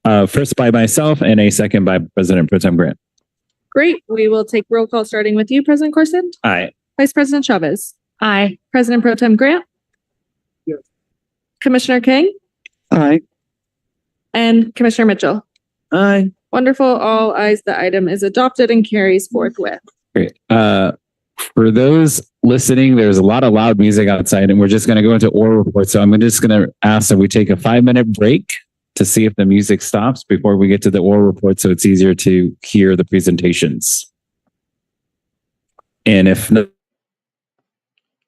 First by myself and a second by President Pro Tem Grant. Great. We will take roll call starting with you, President Corson. Aye. Vice President Chavez. Aye. President Pro Tem Grant. Yes. Commissioner King Aye. and Commissioner Mitchell. Aye. Wonderful. All ayes. The item is adopted and carries forthwith. Great. For those listening, there's a lot of loud music outside, and we're just going to go into oral reports. So I'm just going to ask that we take a 5-minute break to see if the music stops before we get to the oral report, so it's easier to hear the presentations. And if not,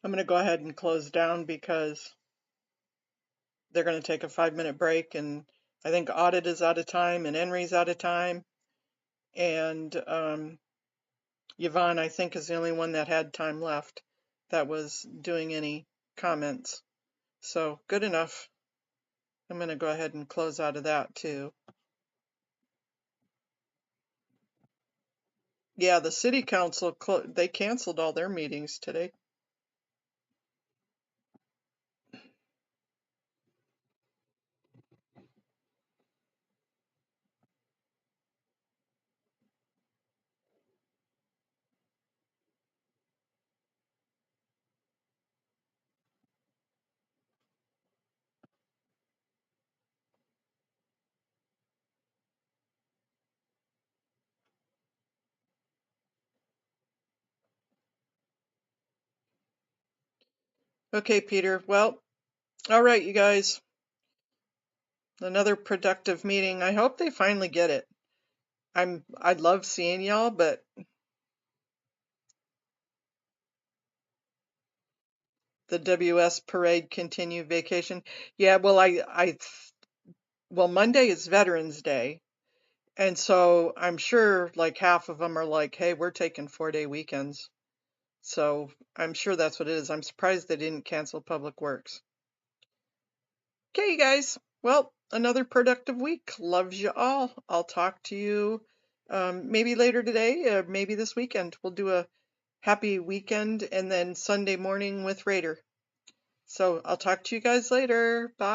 I'm going to go ahead and close down because they're going to take a 5-minute break, and I think audit is out of time and Henry's out of time. And Yvonne, I think, is the only one that had time left that was doing any comments. So good enough. I'm going to go ahead and close out of that too. Yeah, the city council, they canceled all their meetings today. Okay, Peter. Well, all right, you guys. Another productive meeting. I hope they finally get it. I love seeing y'all, but the WS parade continue vacation. Yeah, well, well, Monday is Veterans Day. And so I'm sure like half of them are like, hey, we're taking 4-day weekends. So I'm sure that's what it is. I'm surprised they didn't cancel Public Works. Okay, you guys. Well, another productive week. Loves you all. I'll talk to you maybe later today or maybe this weekend. We'll do a happy weekend and then Sunday morning with Raider. So I'll talk to you guys later. Bye.